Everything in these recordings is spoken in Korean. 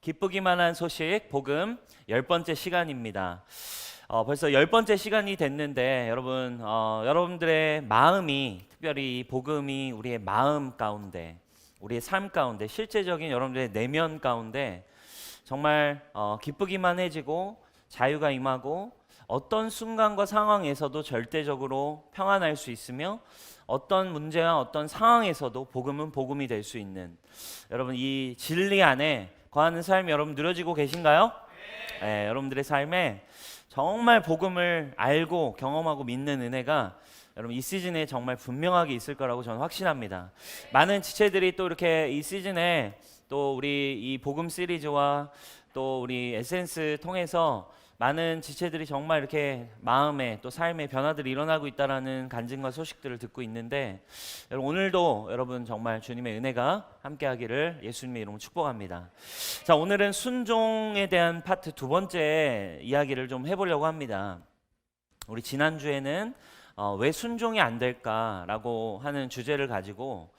기쁘기만 한 소식 복음 10번째 시간입니다. 벌써 10번째 시간이 됐는데 여러분들의 마음이 특별히 이 복음이 우리의 마음 가운데 우리의 삶 가운데 실제적인 여러분들의 내면 가운데 정말 기쁘기만 해지고 자유가 임하고 어떤 순간과 상황에서도 절대적으로 평안할 수 있으며 어떤 문제와 어떤 상황에서도 복음은 복음이 될 수 있는 여러분 이 진리 안에 거하는 삶이 여러분 누려지고 계신가요? 네, 여러분들의 삶에 정말 복음을 알고 경험하고 믿는 은혜가 여러분 이 시즌에 정말 분명하게 있을 거라고 저는 확신합니다. 많은 지체들이 또 이렇게 이 시즌에 또 우리 이 복음 시리즈와 또 우리 에센스 통해서 많은 지체들이 정말 이렇게 마음에 또 삶의 변화들이 일어나고 있다라는 간증과 소식들을 듣고 있는데 여러분 오늘도 여러분 정말 주님의 은혜가 함께하기를 예수님의 이름으로 축복합니다. 자, 오늘은 순종에 대한 파트 두 번째 이야기를 좀 해보려고 합니다. 우리 지난주에는 왜 순종이 안 될까라고 하는 주제를 가지고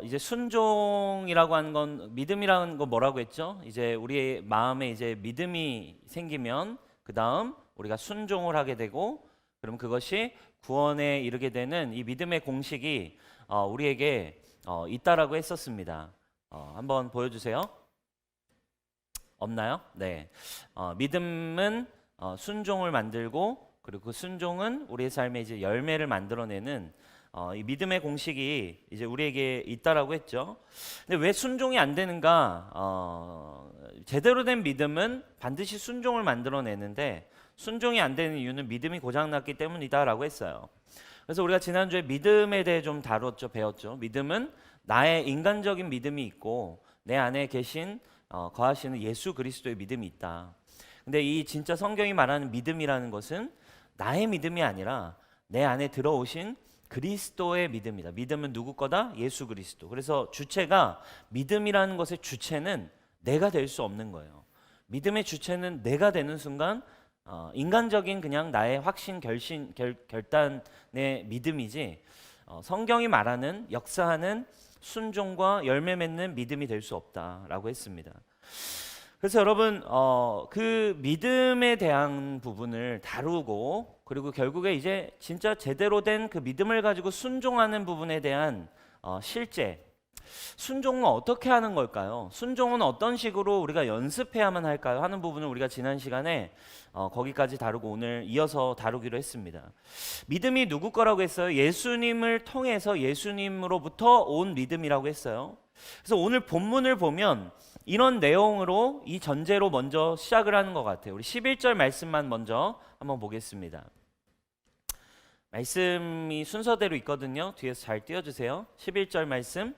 이제 순종이라고 하는 건 믿음이라는 건 뭐라고 했죠? 이제 우리의 마음에 이제 믿음이 생기면 그 다음 우리가 순종을 하게 되고 그럼 그것이 구원에 이르게 되는 이 믿음의 공식이 우리에게 있다라고 했었습니다. 한번 보여주세요. 없나요? 네. 믿음은 순종을 만들고 그리고 그 순종은 우리의 삶에 이제 열매를 만들어내는 이 믿음의 공식이 이제 우리에게 있다라고 했죠. 근데 왜 순종이 안 되는가? 제대로 된 믿음은 반드시 순종을 만들어내는데 순종이 안 되는 이유는 믿음이 고장났기 때문이다라고 했어요. 그래서 우리가 지난주에 믿음에 대해 좀 다뤘죠, 배웠죠. 믿음은 나의 인간적인 믿음이 있고 내 안에 계신 거하시는 예수 그리스도의 믿음이 있다. 근데 이 진짜 성경이 말하는 믿음이라는 것은 나의 믿음이 아니라 내 안에 들어오신 그리스도의 믿음이다. 믿음은 누구 거다? 예수 그리스도. 그래서 주체가 믿음이라는 것의 주체는 내가 될 수 없는 거예요. 믿음의 주체는 내가 되는 순간 인간적인 그냥 나의 확신, 결단의 믿음이지 성경이 말하는 역사하는 순종과 열매 맺는 믿음이 될 수 없다라고 했습니다. 그래서 여러분 그 믿음에 대한 부분을 다루고 그리고 결국에 이제 진짜 제대로 된 그 믿음을 가지고 순종하는 부분에 대한 실제 순종은 어떻게 하는 걸까요? 순종은 어떤 식으로 우리가 연습해야만 할까요? 하는 부분을 우리가 지난 시간에 거기까지 다루고 오늘 이어서 다루기로 했습니다. 믿음이 누구 거라고 했어요? 예수님을 통해서 예수님으로부터 온 믿음이라고 했어요. 그래서 오늘 본문을 보면 이런 내용으로 이 전제로 먼저 시작을 하는 것 같아요. 우리 11절 말씀만 먼저 한번 보겠습니다. 말씀이 순서대로 있거든요. 뒤에서 잘 띄워주세요. 11절 말씀.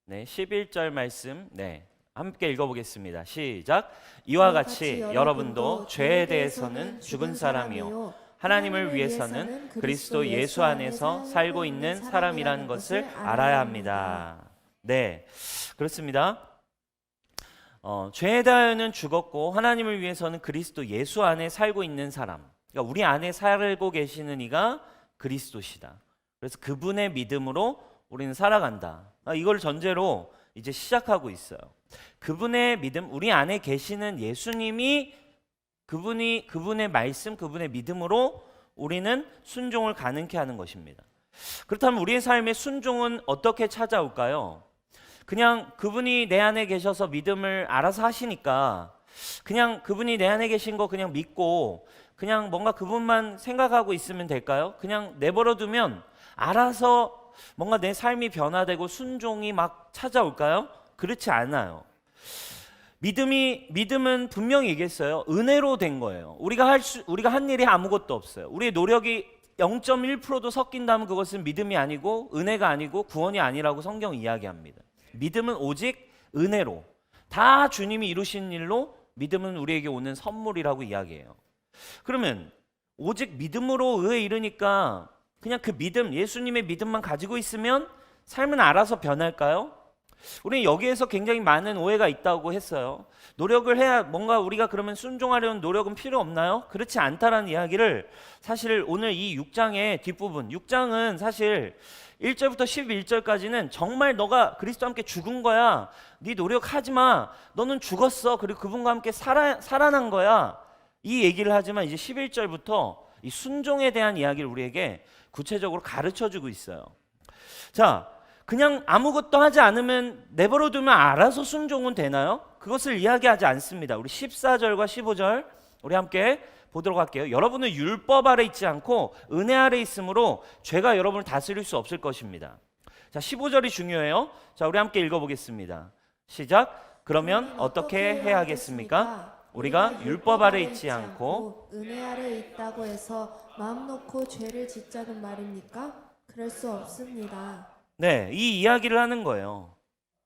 네, 11절 말씀. 네, 함께 읽어보겠습니다. 시작. 이와 같이 여러분도 죄에 대해서는 죽은 사람이요 하나님을 위해서는 그리스도 예수 안에서 살고 있는 사람이라는 것을 알아야 합니다. 네, 그렇습니다. 죄에 대하여는 죽었고 하나님을 위해서는 그리스도 예수 안에 살고 있는 사람. 그러니까 우리 안에 살고 계시는 이가 그리스도시다. 그래서 그분의 믿음으로 우리는 살아간다. 이걸 전제로 이제 시작하고 있어요. 그분의 믿음, 우리 안에 계시는 예수님이 그분의 말씀, 그분의 믿음으로 우리는 순종을 가능케 하는 것입니다. 그렇다면 우리의 삶의 순종은 어떻게 찾아올까요? 그냥 그분이 내 안에 계셔서 믿음을 알아서 하시니까 그냥 그분이 내 안에 계신 거 그냥 믿고 그냥 뭔가 그분만 생각하고 있으면 될까요? 그냥 내버려 두면 알아서 뭔가 내 삶이 변화되고 순종이 막 찾아올까요? 그렇지 않아요. 믿음은 분명히 얘기했어요. 은혜로 된 거예요. 우리가 한 일이 아무것도 없어요. 우리의 노력이 0.1%도 섞인다면 그것은 믿음이 아니고 은혜가 아니고 구원이 아니라고 성경이 이야기합니다. 믿음은 오직 은혜로 다 주님이 이루신 일로 믿음은 우리에게 오는 선물이라고 이야기해요. 그러면 오직 믿음으로 의에 이르니까 그냥 그 믿음, 예수님의 믿음만 가지고 있으면 삶은 알아서 변할까요? 우리는 여기에서 굉장히 많은 오해가 있다고 했어요. 노력을 해야 뭔가 우리가 그러면 순종하려는 노력은 필요 없나요? 그렇지 않다라는 이야기를 사실 오늘 이 6장의 뒷부분, 6장은 사실 1절부터 11절까지는 정말 너가 그리스도와 함께 죽은 거야. 네 노력하지 마. 너는 죽었어. 그리고 그분과 함께 살아난 거야. 이 얘기를 하지만 이제 11절부터 이 순종에 대한 이야기를 우리에게 구체적으로 가르쳐 주고 있어요. 자, 그냥 아무것도 하지 않으면 내버려 두면 알아서 순종은 되나요? 그것을 이야기하지 않습니다. 우리 14절과 15절 우리 함께 보도록 할게요. 여러분은 율법 아래 있지 않고 은혜 아래 있으므로 죄가 여러분을 다스릴 수 없을 것입니다. 자, 15절이 중요해요. 자, 우리 함께 읽어보겠습니다. 시작. 그러면 어떻게 해야 하겠습니까? 우리가 율법 아래 있지 않고 은혜 아래 있다고 해서 마음 놓고 죄를 짓자는 말입니까? 그럴 수 없습니다. 네, 이 이야기를 하는 거예요.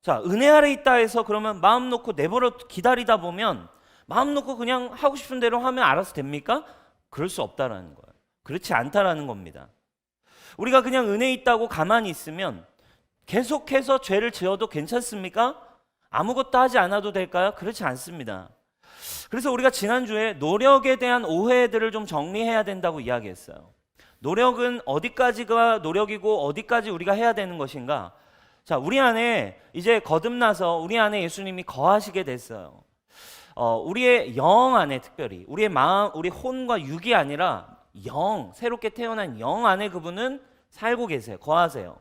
자, 은혜 아래 있다 해서 그러면 마음 놓고 내버려 기다리다 보면 마음 놓고 그냥 하고 싶은 대로 하면 알아서 됩니까? 그럴 수 없다라는 거예요. 그렇지 않다라는 겁니다. 우리가 그냥 은혜 있다고 가만히 있으면 계속해서 죄를 지어도 괜찮습니까? 아무것도 하지 않아도 될까요? 그렇지 않습니다. 그래서 우리가 지난주에 노력에 대한 오해들을 좀 정리해야 된다고 이야기했어요. 노력은 어디까지가 노력이고 어디까지 우리가 해야 되는 것인가? 자, 우리 안에 이제 거듭나서 우리 안에 예수님이 거하시게 됐어요. 우리의 영 안에 특별히 우리의 마음, 우리 혼과 육이 아니라 영, 새롭게 태어난 영 안에 그분은 살고 계세요. 거하세요.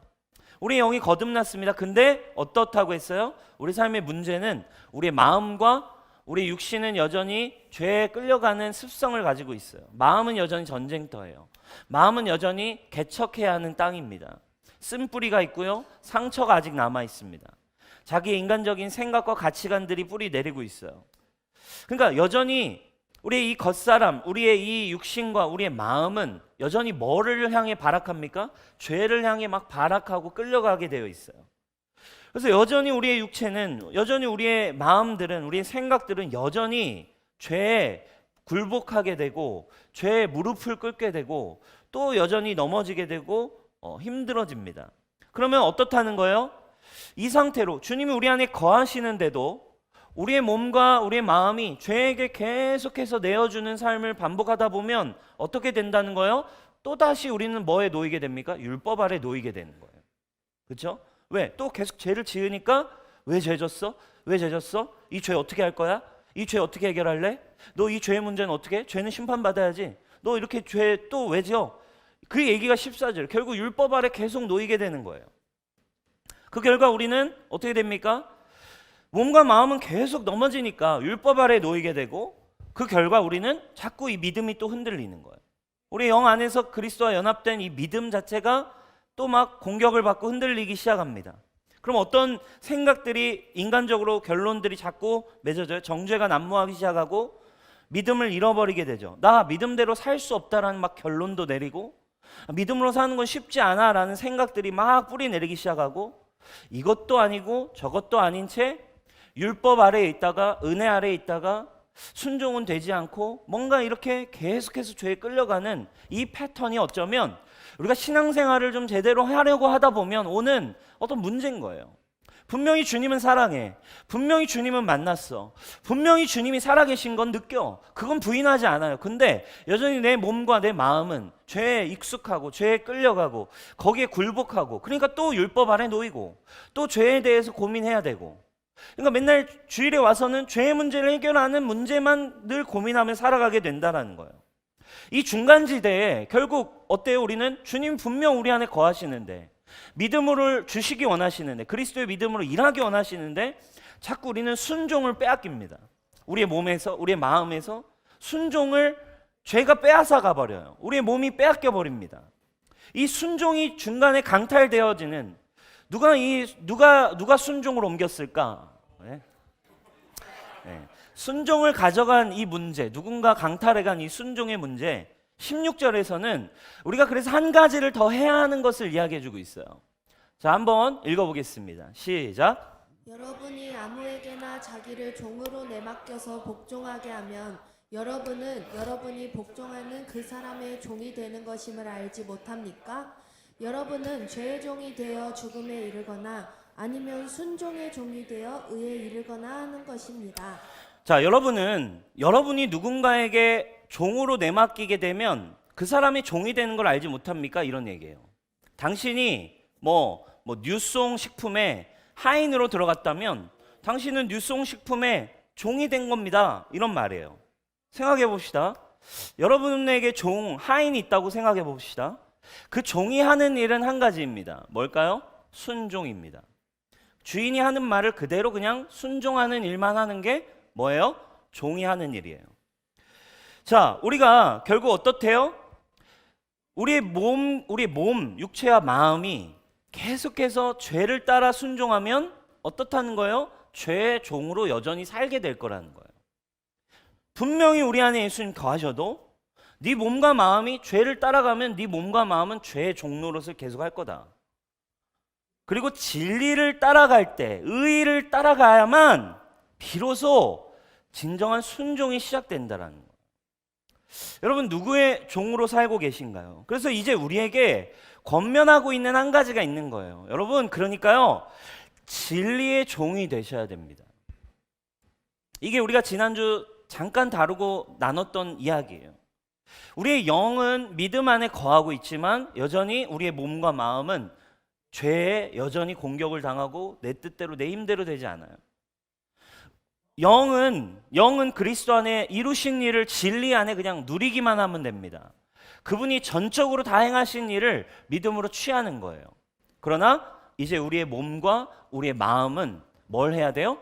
우리 영이 거듭났습니다. 근데 어떻다고 했어요? 우리 삶의 문제는 우리의 마음과 우리 육신은 여전히 죄에 끌려가는 습성을 가지고 있어요. 마음은 여전히 전쟁터예요. 마음은 여전히 개척해야 하는 땅입니다. 쓴뿌리가 있고요. 상처가 아직 남아 있습니다. 자기의 인간적인 생각과 가치관들이 뿌리 내리고 있어요. 그러니까 여전히 우리의 이 겉사람, 우리의 이 육신과 우리의 마음은 여전히 뭐를 향해 발악합니까? 죄를 향해 막 발악하고 끌려가게 되어 있어요. 그래서 여전히 우리의 육체는, 여전히 우리의 마음들은, 우리의 생각들은 여전히 죄에 굴복하게 되고 죄에 무릎을 꿇게 되고 또 여전히 넘어지게 되고 힘들어집니다. 그러면 어떻다는 거예요? 이 상태로 주님이 우리 안에 거하시는데도 우리의 몸과 우리의 마음이 죄에게 계속해서 내어주는 삶을 반복하다 보면 어떻게 된다는 거예요? 또다시 우리는 뭐에 놓이게 됩니까? 율법 아래 놓이게 되는 거예요. 그렇죠? 왜? 또 계속 죄를 지으니까 왜 죄 졌어? 왜 죄 졌어? 이 죄 어떻게 할 거야? 이 죄 어떻게 해결할래? 너 이 죄의 문제는 어떻게 해? 죄는 심판받아야지. 너 이렇게 죄 또 왜 지어? 그 얘기가 14절. 결국 율법 아래 계속 놓이게 되는 거예요. 그 결과 우리는 어떻게 됩니까? 몸과 마음은 계속 넘어지니까 율법 아래 놓이게 되고 그 결과 우리는 자꾸 이 믿음이 또 흔들리는 거예요. 우리 영 안에서 그리스도와 연합된 이 믿음 자체가 또 막 공격을 받고 흔들리기 시작합니다. 그럼 어떤 생각들이 인간적으로 결론들이 자꾸 맺어져요. 정죄가 난무하기 시작하고 믿음을 잃어버리게 되죠. 나 믿음대로 살 수 없다라는 막 결론도 내리고 믿음으로 사는 건 쉽지 않아라는 생각들이 막 뿌리 내리기 시작하고 이것도 아니고 저것도 아닌 채 율법 아래에 있다가 은혜 아래에 있다가 순종은 되지 않고 뭔가 이렇게 계속해서 죄에 끌려가는 이 패턴이 어쩌면 우리가 신앙생활을 좀 제대로 하려고 하다 보면 오는 어떤 문제인 거예요. 분명히 주님은 사랑해. 분명히 주님은 만났어. 분명히 주님이 살아계신 건 느껴. 그건 부인하지 않아요. 근데 여전히 내 몸과 내 마음은 죄에 익숙하고 죄에 끌려가고 거기에 굴복하고 그러니까 또 율법 아래 놓이고 또 죄에 대해서 고민해야 되고 그러니까 맨날 주일에 와서는 죄의 문제를 해결하는 문제만 늘 고민하며 살아가게 된다는 거예요. 이 중간지대에 결국 어때요? 우리는 주님 분명 우리 안에 거하시는데 믿음을 주시기 원하시는데 그리스도의 믿음으로 일하기 원하시는데 자꾸 우리는 순종을 빼앗깁니다. 우리의 몸에서 우리의 마음에서 순종을 죄가 빼앗아 가버려요. 우리의 몸이 빼앗겨 버립니다. 이 순종이 중간에 강탈되어지는 누가 순종을 옮겼을까? 네? 네. 순종을 가져간 이 문제, 누군가 강탈해간 이 순종의 문제 16절에서는 우리가 그래서 한 가지를 더 해야 하는 것을 이야기해주고 있어요. 자, 한번 읽어보겠습니다. 시작. 여러분이 아무에게나 자기를 종으로 내맡겨서 복종하게 하면 여러분은 여러분이 복종하는 그 사람의 종이 되는 것임을 알지 못합니까? 여러분은 죄의 종이 되어 죽음에 이르거나 아니면 순종의 종이 되어 의에 이르거나 하는 것입니다. 자, 여러분이 누군가에게 종으로 내맡기게 되면 그 사람이 종이 되는 걸 알지 못합니까? 이런 얘기예요. 당신이 뉴송 식품에 하인으로 들어갔다면 당신은 뉴송 식품의 종이 된 겁니다. 이런 말이에요. 생각해 봅시다. 여러분에게 하인이 있다고 생각해 봅시다. 그 종이 하는 일은 한 가지입니다. 뭘까요? 순종입니다. 주인이 하는 말을 그대로 그냥 순종하는 일만 하는 게 뭐예요? 종이 하는 일이에요. 자, 우리가 결국 어떻대요? 우리의 몸, 육체와 마음이 계속해서 죄를 따라 순종하면 어떻다는 거예요? 죄의 종으로 여전히 살게 될 거라는 거예요. 분명히 우리 안에 예수님 거하셔도 네 몸과 마음이 죄를 따라가면 네 몸과 마음은 죄의 종 노릇을 계속 할 거다. 그리고 진리를 따라갈 때, 의의를 따라가야만 비로소 진정한 순종이 시작된다라는 거예요. 여러분, 누구의 종으로 살고 계신가요? 그래서 이제 우리에게 권면하고 있는 한 가지가 있는 거예요. 여러분, 그러니까요, 진리의 종이 되셔야 됩니다. 이게 우리가 지난주 잠깐 다루고 나눴던 이야기예요. 우리의 영은 믿음 안에 거하고 있지만 여전히 우리의 몸과 마음은 죄에 여전히 공격을 당하고 내 뜻대로 내 힘대로 되지 않아요. 영은 그리스도 안에 이루신 일을 진리 안에 그냥 누리기만 하면 됩니다. 그분이 전적으로 다 행하신 일을 믿음으로 취하는 거예요. 그러나 이제 우리의 몸과 우리의 마음은 뭘 해야 돼요?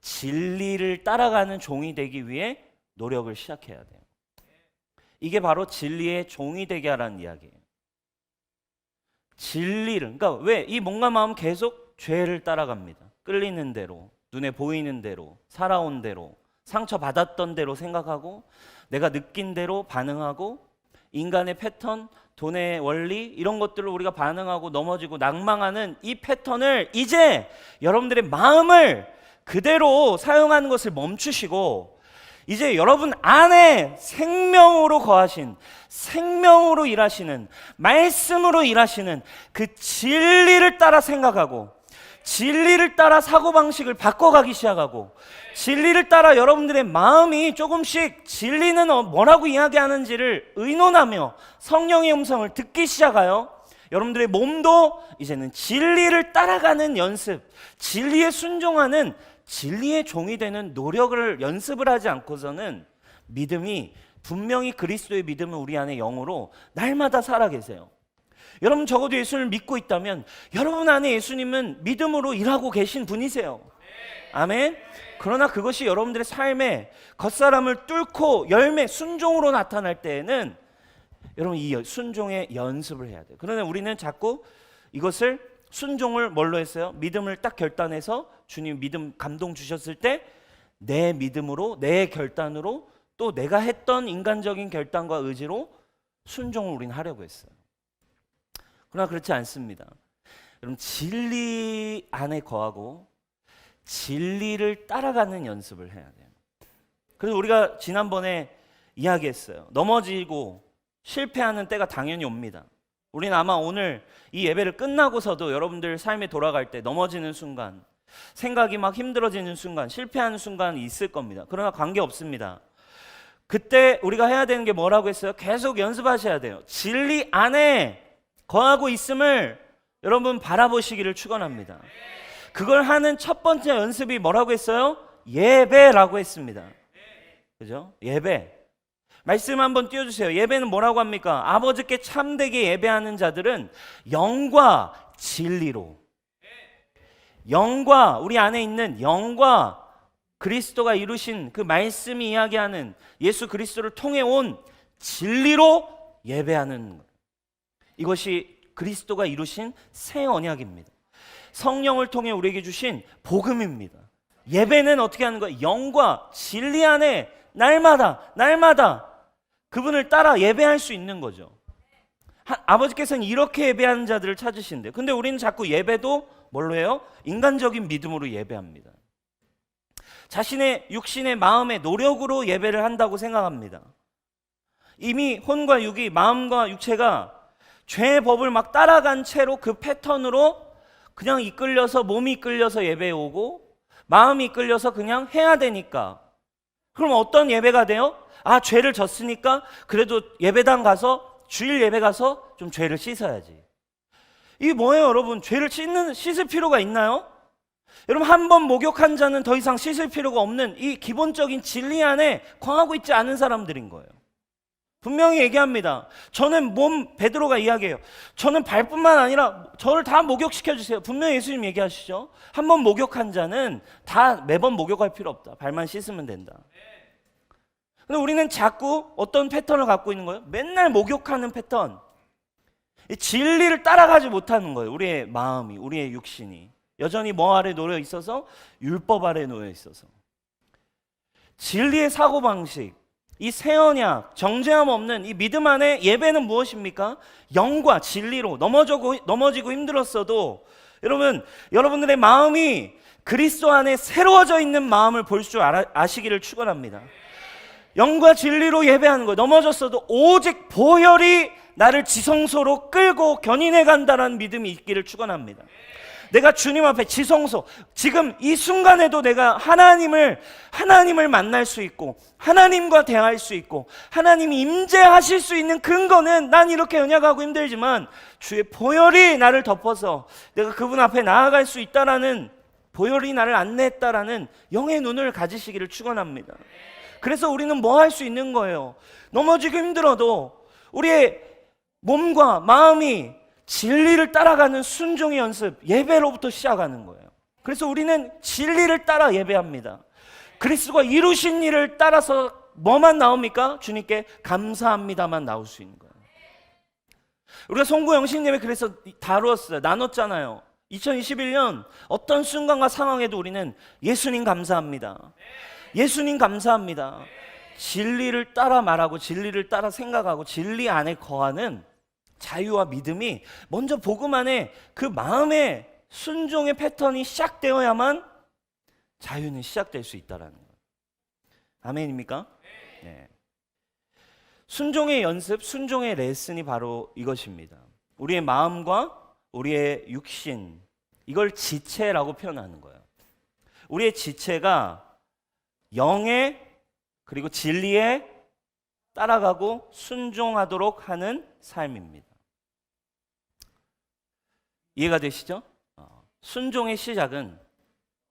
진리를 따라가는 종이 되기 위해 노력을 시작해야 돼요. 이게 바로 진리의 종이 되게 하라는 이야기예요. 그러니까 왜? 이 몸과 마음 계속 죄를 따라갑니다. 끌리는 대로, 눈에 보이는 대로, 살아온 대로, 상처받았던 대로 생각하고 내가 느낀 대로 반응하고 인간의 패턴, 돈의 원리 이런 것들을 우리가 반응하고 넘어지고 낭망하는 이 패턴을 이제 여러분들의 마음을 그대로 사용하는 것을 멈추시고 이제 여러분 안에 생명으로 거하신, 생명으로 일하시는, 말씀으로 일하시는 그 진리를 따라 생각하고 진리를 따라 사고방식을 바꿔가기 시작하고 진리를 따라 여러분들의 마음이 조금씩 진리는 뭐라고 이야기하는지를 의논하며 성령의 음성을 듣기 시작하여 여러분들의 몸도 이제는 진리를 따라가는 연습, 진리에 순종하는 진리의 종이 되는 노력을 연습을 하지 않고서는 믿음이 분명히 그리스도의 믿음은 우리 안에 영으로 날마다 살아계세요. 여러분 적어도 예수를 믿고 있다면 여러분 안에 예수님은 믿음으로 일하고 계신 분이세요. 아멘. 그러나 그것이 여러분들의 삶에 겉사람을 뚫고 열매, 순종으로 나타날 때에는 여러분 이 순종의 연습을 해야 돼요. 그러나 우리는 자꾸 이것을 순종을 뭘로 했어요? 믿음을 딱 결단해서 주님 믿음 감동 주셨을 때 내 믿음으로 내 결단으로 또 내가 했던 인간적인 결단과 의지로 순종을 우리는 하려고 했어요. 그러나 그렇지 않습니다. 여러분 진리 안에 거하고 진리를 따라가는 연습을 해야 돼요. 그래서 우리가 지난번에 이야기했어요. 넘어지고 실패하는 때가 당연히 옵니다. 우리는 아마 오늘 이 예배를 끝나고서도 여러분들 삶에 돌아갈 때 넘어지는 순간, 생각이 막 힘들어지는 순간, 실패하는 순간이 있을 겁니다. 그러나 관계없습니다. 그때 우리가 해야 되는 게 뭐라고 했어요? 계속 연습하셔야 돼요. 진리 안에 거하고 있음을 여러분 바라보시기를 축원합니다. 그걸 하는 첫 번째 연습이 뭐라고 했어요? 예배라고 했습니다. 그죠? 예배. 말씀 한번 띄워주세요. 예배는 뭐라고 합니까? 아버지께 참되게 예배하는 자들은 영과 진리로, 영과 우리 안에 있는 영과 그리스도가 이루신 그 말씀이 이야기하는 예수 그리스도를 통해 온 진리로 예배하는 것. 이것이 그리스도가 이루신 새 언약입니다. 성령을 통해 우리에게 주신 복음입니다. 예배는 어떻게 하는 거예요? 영과 진리 안에 날마다 그분을 따라 예배할 수 있는 거죠. 아버지께서는 이렇게 예배하는 자들을 찾으신대요. 근데 우리는 자꾸 예배도 뭘로 해요? 인간적인 믿음으로 예배합니다. 자신의 육신의 마음의 노력으로 예배를 한다고 생각합니다. 이미 혼과 육이, 마음과 육체가 죄의 법을 막 따라간 채로 그 패턴으로 그냥 이끌려서 몸이 이끌려서 예배에 오고 마음이 이끌려서 그냥 해야 되니까. 그럼 어떤 예배가 돼요? 아, 죄를 졌으니까 그래도 예배당 가서 주일 예배 가서 좀 죄를 씻어야지. 이게 뭐예요, 여러분? 죄를 씻을 필요가 있나요? 여러분, 한 번 목욕한 자는 더 이상 씻을 필요가 없는 이 기본적인 진리 안에 거하고 있지 않은 사람들인 거예요. 분명히 얘기합니다. 저는 베드로가 이야기해요. 저는 발뿐만 아니라 저를 다 목욕시켜 주세요. 분명히 예수님 얘기하시죠. 한 번 목욕한 자는 다 매번 목욕할 필요 없다. 발만 씻으면 된다. 근데 우리는 자꾸 어떤 패턴을 갖고 있는 거예요? 맨날 목욕하는 패턴. 이 진리를 따라가지 못하는 거예요. 우리의 마음이, 우리의 육신이 여전히 뭐 아래 놓여 있어서? 율법 아래 놓여 있어서. 진리의 사고방식, 이 새 언약, 정죄함 없는 이 믿음 안에 예배는 무엇입니까? 영과 진리로 넘어지고 힘들었어도 여러분, 여러분들의 마음이 그리스도 안에 새로워져 있는 마음을 볼 줄 아시기를 축원합니다. 영과 진리로 예배하는 거예요. 넘어졌어도 오직 보혈이 나를 지성소로 끌고 견인해 간다는 믿음이 있기를 축원합니다. 내가 주님 앞에 지성소, 지금 이 순간에도 내가 하나님을 만날 수 있고 하나님과 대화할 수 있고 하나님이 임재하실 수 있는 근거는 난 이렇게 연약하고 힘들지만 주의 보혈이 나를 덮어서 내가 그분 앞에 나아갈 수 있다라는, 보혈이 나를 안내했다라는 영의 눈을 가지시기를 축원합니다. 그래서 우리는 뭐 할 수 있는 거예요? 넘어지기 힘들어도 우리의 몸과 마음이 진리를 따라가는 순종의 연습, 예배로부터 시작하는 거예요. 그래서 우리는 진리를 따라 예배합니다. 그리스도가 이루신 일을 따라서 뭐만 나옵니까? 주님께 감사합니다만 나올 수 있는 거예요. 우리가 송구 영신 예배 그래서 다루었어요. 나눴잖아요. 2021년 어떤 순간과 상황에도 우리는 예수님 감사합니다. 예수님 감사합니다. 진리를 따라 말하고 진리를 따라 생각하고 진리 안에 거하는 자유와 믿음이 먼저 복음 안에 그 마음의 순종의 패턴이 시작되어야만 자유는 시작될 수 있다라는 거예요. 아멘입니까? 네. 순종의 연습, 순종의 레슨이 바로 이것입니다. 우리의 마음과 우리의 육신, 이걸 지체라고 표현하는 거예요. 우리의 지체가 영의 그리고 진리에 따라가고 순종하도록 하는 삶입니다. 이해가 되시죠? 순종의 시작은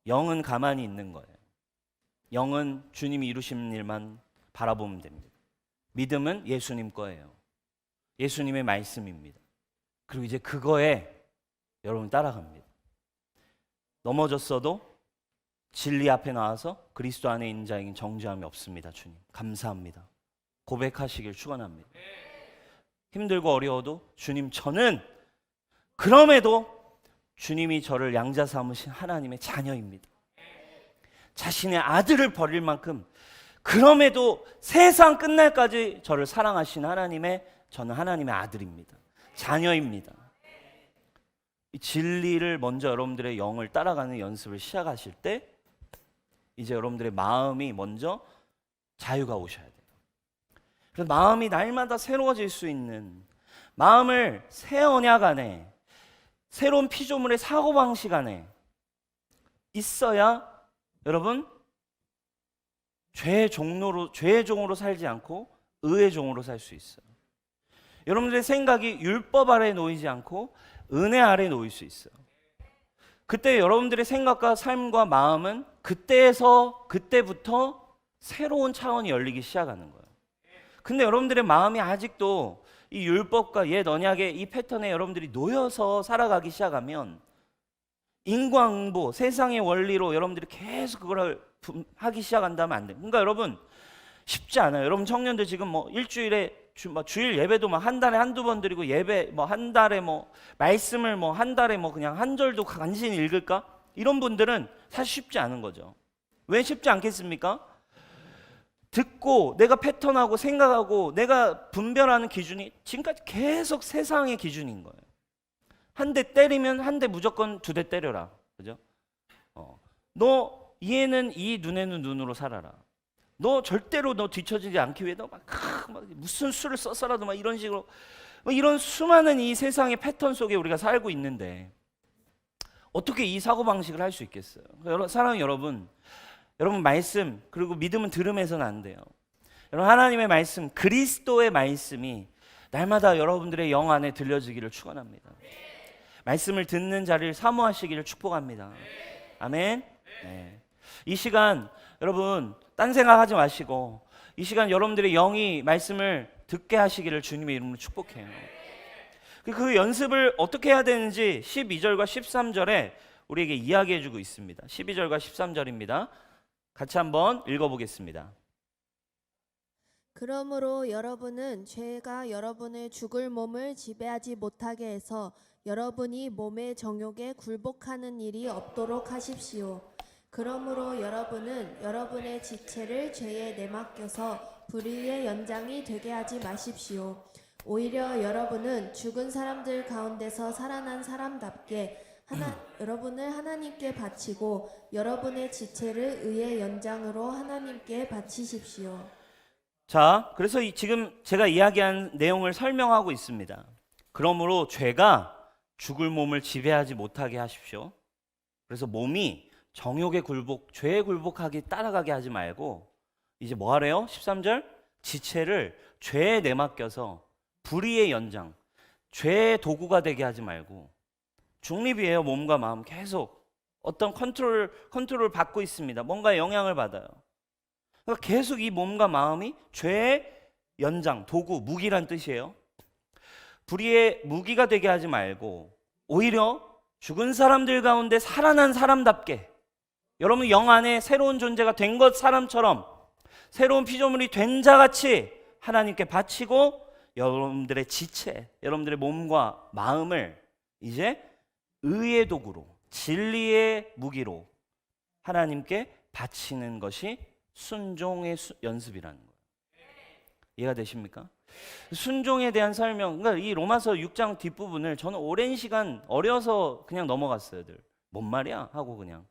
영은 가만히 있는 거예요. 영은 주님이 이루신 일만 바라보면 됩니다. 믿음은 예수님 거예요. 예수님의 말씀입니다. 그리고 이제 그거에 여러분 따라갑니다. 넘어졌어도 진리 앞에 나와서 그리스도 안에 있는 자에겐 정죄함이 없습니다. 주님 감사합니다. 고백하시길 축원합니다. 힘들고 어려워도 주님, 저는 그럼에도 주님이 저를 양자 삼으신 하나님의 자녀입니다. 자신의 아들을 버릴 만큼 그럼에도 세상 끝날까지 저를 사랑하신 저는 하나님의 아들입니다. 자녀입니다. 이 진리를 먼저 여러분들의 영을 따라가는 연습을 시작하실 때 이제 여러분들의 마음이 먼저 자유가 오셔야 돼요. 그래서 마음이 날마다 새로워질 수 있는, 마음을 새 언약 안에, 새로운 피조물의 사고방식 안에 있어야 여러분 죄의 종으로 살지 않고 의의 종으로 살 수 있어요. 여러분들의 생각이 율법 아래 놓이지 않고 은혜 아래 놓일 수 있어요. 그때 여러분들의 생각과 삶과 마음은 그때부터 새로운 차원이 열리기 시작하는 거예요. 근데 여러분들의 마음이 아직도 이 율법과 옛 언약의 이 패턴에 여러분들이 놓여서 살아가기 시작하면 인과응보, 세상의 원리로 여러분들이 계속 그걸 하기 시작한다면 안 돼요. 그러니까 여러분 쉽지 않아요. 여러분 청년들 지금 뭐 일주일에 주일 예배도 막 한 달에 한두 번 드리고 예배 뭐 한 달에 뭐 말씀을 뭐 한 달에 뭐 그냥 한 절도 간신히 읽을까? 이런 분들은 사실 쉽지 않은 거죠. 왜 쉽지 않겠습니까? 듣고 내가 패턴하고 생각하고 내가 분별하는 기준이 지금까지 계속 세상의 기준인 거예요. 한 대 때리면 한 대 무조건 두 대 때려라. 그죠? 너 이에는 이, 눈에는 눈으로 살아라. 너 절대로 너 뒤처지지 않기 위해 너 막 무슨 수를 써서라도 막 이런 식으로 이런 수많은 이 세상의 패턴 속에 우리가 살고 있는데 어떻게 이 사고방식을 할 수 있겠어요? 사랑하는 여러분, 여러분 말씀 그리고 믿음은 들음에서는 안 돼요. 여러분 하나님의 말씀, 그리스도의 말씀이 날마다 여러분들의 영 안에 들려지기를 축원합니다. 말씀을 듣는 자리를 사모하시기를 축복합니다. 아멘. 네. 이 시간 여러분 딴 생각하지 마시고 이 시간 여러분들의 영이 말씀을 듣게 하시기를 주님의 이름으로 축복해요. 그 연습을 어떻게 해야 되는지 12절과 13절에 우리에게 이야기해 주고 있습니다. 12절과 13절입니다. 같이 한번 읽어보겠습니다. 그러므로 여러분은 죄가 여러분의 죽을 몸을 지배하지 못하게 해서 여러분이 몸의 정욕에 굴복하는 일이 없도록 하십시오. 그러므로 여러분은 여러분의 지체를 죄에 내맡겨서 불의의 연장이 되게 하지 마십시오. 오히려 여러분은 죽은 사람들 가운데서 살아난 사람답게 여러분을 하나님께 바치고 여러분의 지체를 의의 연장으로 하나님께 바치십시오. 자, 그래서 지금 제가 이야기한 내용을 설명하고 있습니다. 그러므로 죄가 죽을 몸을 지배하지 못하게 하십시오. 그래서 몸이 정욕에 죄에 굴복하게 따라가게 하지 말고 이제 뭐 하래요? 13절 지체를 죄에 내맡겨서 불의의 연장, 죄의 도구가 되게 하지 말고 중립이에요. 몸과 마음 계속 어떤 컨트롤을 받고 있습니다. 뭔가 영향을 받아요. 그러니까 계속 이 몸과 마음이 죄의 연장, 도구, 무기란 뜻이에요. 불의의 무기가 되게 하지 말고 오히려 죽은 사람들 가운데 살아난 사람답게 여러분 영 안에 새로운 존재가 된 것 사람처럼 새로운 피조물이 된 자같이 하나님께 바치고 여러분들의 지체, 여러분들의 몸과 마음을 이제 의의 도구로 진리의 무기로 하나님께 바치는 것이 순종의 연습이라는 거예요. 이해가 되십니까? 순종에 대한 설명, 그러니까 이 로마서 6장 뒷부분을 저는 오랜 시간 어려서 그냥 넘어갔어요. 뭔 말이야? 하고 그냥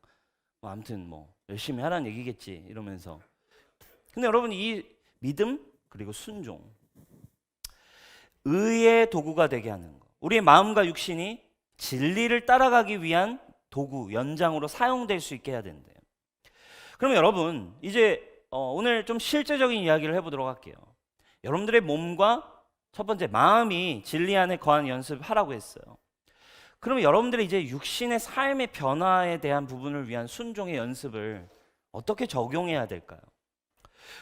아무튼 뭐 열심히 하라는 얘기겠지 이러면서. 근데 여러분 이 믿음 그리고 순종, 의의 도구가 되게 하는 거, 우리의 마음과 육신이 진리를 따라가기 위한 도구, 연장으로 사용될 수 있게 해야 된대요. 그러면 여러분 이제 오늘 좀 실제적인 이야기를 해보도록 할게요. 여러분들의 몸과 첫 번째 마음이 진리 안에 거하는 연습하라고 했어요. 그러면 여러분들이 이제 육신의 삶의 변화에 대한 부분을 위한 순종의 연습을 어떻게 적용해야 될까요?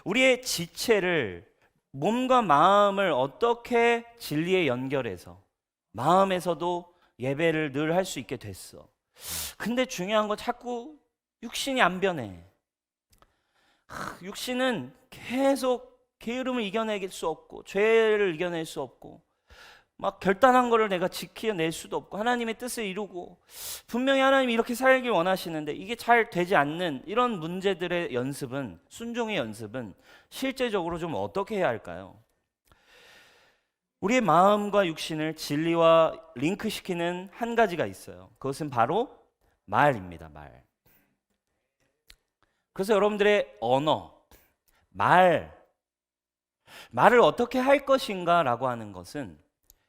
우리의 지체를, 몸과 마음을 어떻게 진리에 연결해서 마음에서도 예배를 늘 할 수 있게 됐어. 근데 중요한 건 자꾸 육신이 안 변해. 육신은 계속 게으름을 이겨낼 수 없고 죄를 이겨낼 수 없고 막 결단한 거를 내가 지켜낼 수도 없고 하나님의 뜻을 이루고 분명히 하나님이 이렇게 살길 원하시는데 이게 잘 되지 않는 이런 문제들의 연습은, 순종의 연습은 실제적으로 좀 어떻게 해야 할까요? 우리의 마음과 육신을 진리와 링크시키는 한 가지가 있어요. 그것은 바로 말입니다. 그래서 여러분들의 언어, 말을 어떻게 할 것인가 라고 하는 것은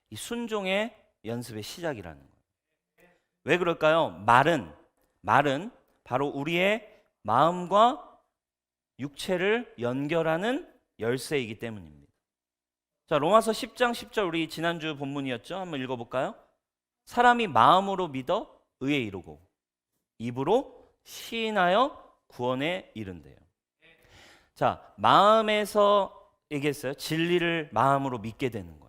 이 순종의 연습의 시작이라는 거예요. 왜 그럴까요? 말은 바로 우리의 마음과 육체를 연결하는 열쇠이기 때문입니다. 자, 로마서 10장 10절 우리 지난주 본문이었죠? 한번 읽어볼까요? 사람이 마음으로 믿어 의에 이르고 입으로 시인하여 구원에 이른대요. 자, 마음에서 얘기했어요. 진리를 마음으로 믿게 되는 거예요.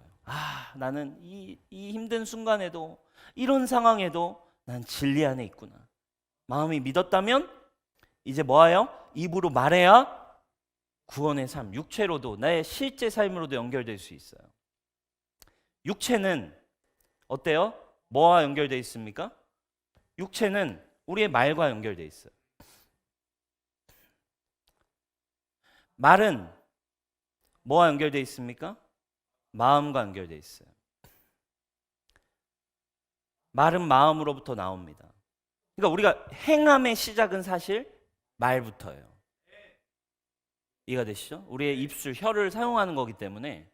나는 이 힘든 순간에도 이런 상황에도 난 진리 안에 있구나. 마음이 믿었다면 이제 뭐예요? 입으로 말해야 구원의 삶, 육체로도 나의 실제 삶으로도 연결될 수 있어요. 육체는 어때요? 뭐와 연결되어 있습니까? 육체는 우리의 말과 연결되어 있어요. 말은 뭐와 연결되어 있습니까? 마음과 연결되어 있어요. 말은 마음으로부터 나옵니다. 그러니까 우리가 행함의 시작은 사실 말부터예요. 이해가 되시죠? 우리의 입술, 혀를 사용하는 거기 때문에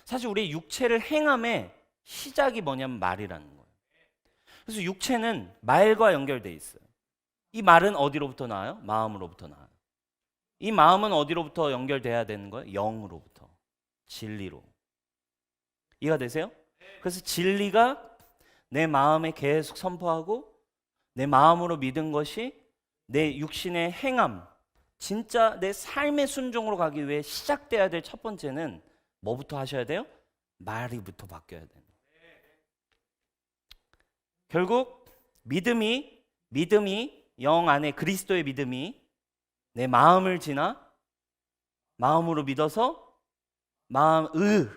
사실 우리의 육체를 행함의 시작이 뭐냐면 말이라는 거예요. 그래서 육체는 말과 연결돼 있어요. 이 말은 어디로부터 나와요? 마음으로부터 나와요. 이 마음은 어디로부터 연결돼야 되는 거예요? 영으로부터, 진리로. 이해가 되세요? 그래서 진리가 내 마음에 계속 선포하고 내 마음으로 믿은 것이 내 육신의 행함, 진짜 내 삶의 순종으로 가기 위해 시작돼야 될 첫 번째는 뭐부터 하셔야 돼요? 말이부터 바뀌어야 돼요. 결국 믿음이 영 안에 그리스도의 믿음이 내 마음을 지나 마음으로 믿어서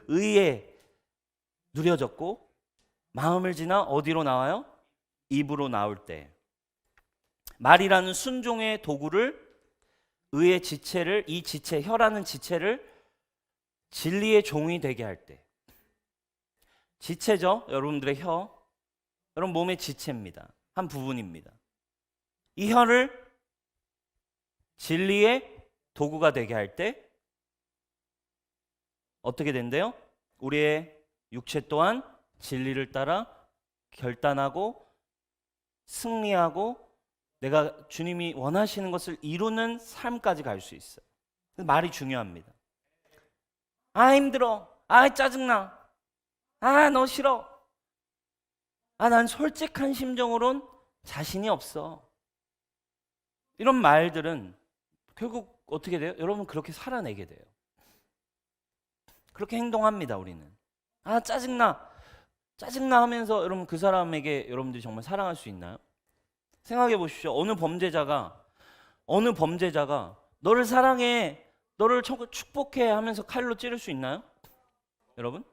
의에 누려졌고 마음을 지나 어디로 나와요? 입으로 나올 때 말이라는 순종의 도구를 의의 지체를 이 지체 혀라는 지체를 진리의 종이 되게 할 때 지체죠. 여러분들의 혀 여러분 몸의 지체입니다. 한 부분입니다. 이 혀를 진리의 도구가 되게 할 때 어떻게 된대요? 우리의 육체 또한 진리를 따라 결단하고 승리하고 내가 주님이 원하시는 것을 이루는 삶까지 갈 수 있어요. 말이 중요합니다. 아 힘들어. 아 짜증나. 아 너 싫어. 아 난 솔직한 심정으론 자신이 없어. 이런 말들은 결국 어떻게 돼요? 여러분 그렇게 살아내게 돼요. 그렇게 행동합니다 우리는. 아 짜증나 하면서 여러분 그 사람에게 여러분들이 정말 사랑할 수 있나요? 생각해 보십시오. 어느 범죄자가 너를 사랑해, 너를 축복해 하면서 칼로 찌를 수 있나요? 여러분?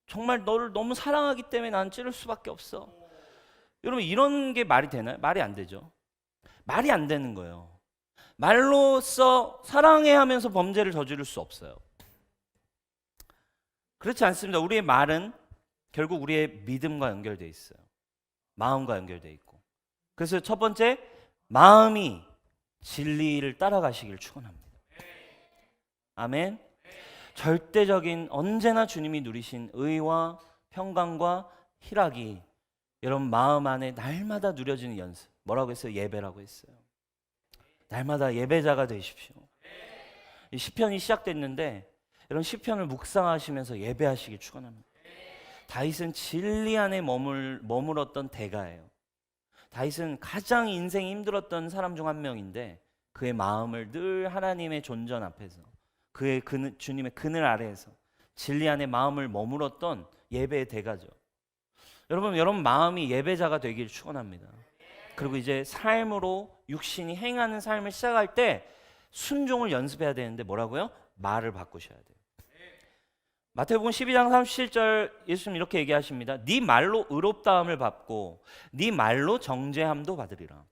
정말 너를 너무 사랑하기 때문에 난 찌를 수밖에 없어. 여러분 이런 게 말이 되나요? 말이 안 되죠. 말이 안 되는 거예요. 말로써 사랑해 하면서 범죄를 저지를 수 없어요. 그렇지 않습니다. 우리의 말은 결국 우리의 믿음과 연결되어 있어요. 마음과 연결되어 있고. 그래서 첫 번째, 마음이 진리를 따라가시길 축원합니다. 아멘. 절대적인 언제나 주님이 누리신 의와 평강과 희락이 여러분 마음 안에 날마다 누려지는 연습. 뭐라고 했어요? 예배라고 했어요. 날마다 예배자가 되십시오. 이 시편이 시작됐는데 여러분 시편을 묵상하시면서 예배하시길 축원합니다. 다윗은 진리 안에 머물었던 대가예요. 다윗은 가장 인생이 힘들었던 사람 중 한 명인데 그의 마음을 늘 하나님의 존전 앞에서 주님의 그늘 아래에서 진리 안에 마음을 머물었던 예배의 대가죠. 여러분 마음이 예배자가 되길 축원합니다. 그리고 이제 삶으로 육신이 행하는 삶을 시작할 때 순종을 연습해야 되는데 뭐라고요? 말을 바꾸셔야 돼요. 마태복음 12장 37절 예수님 이렇게 얘기하십니다. 네 말로 의롭다함을 받고 네 말로 정죄함도 받으리라.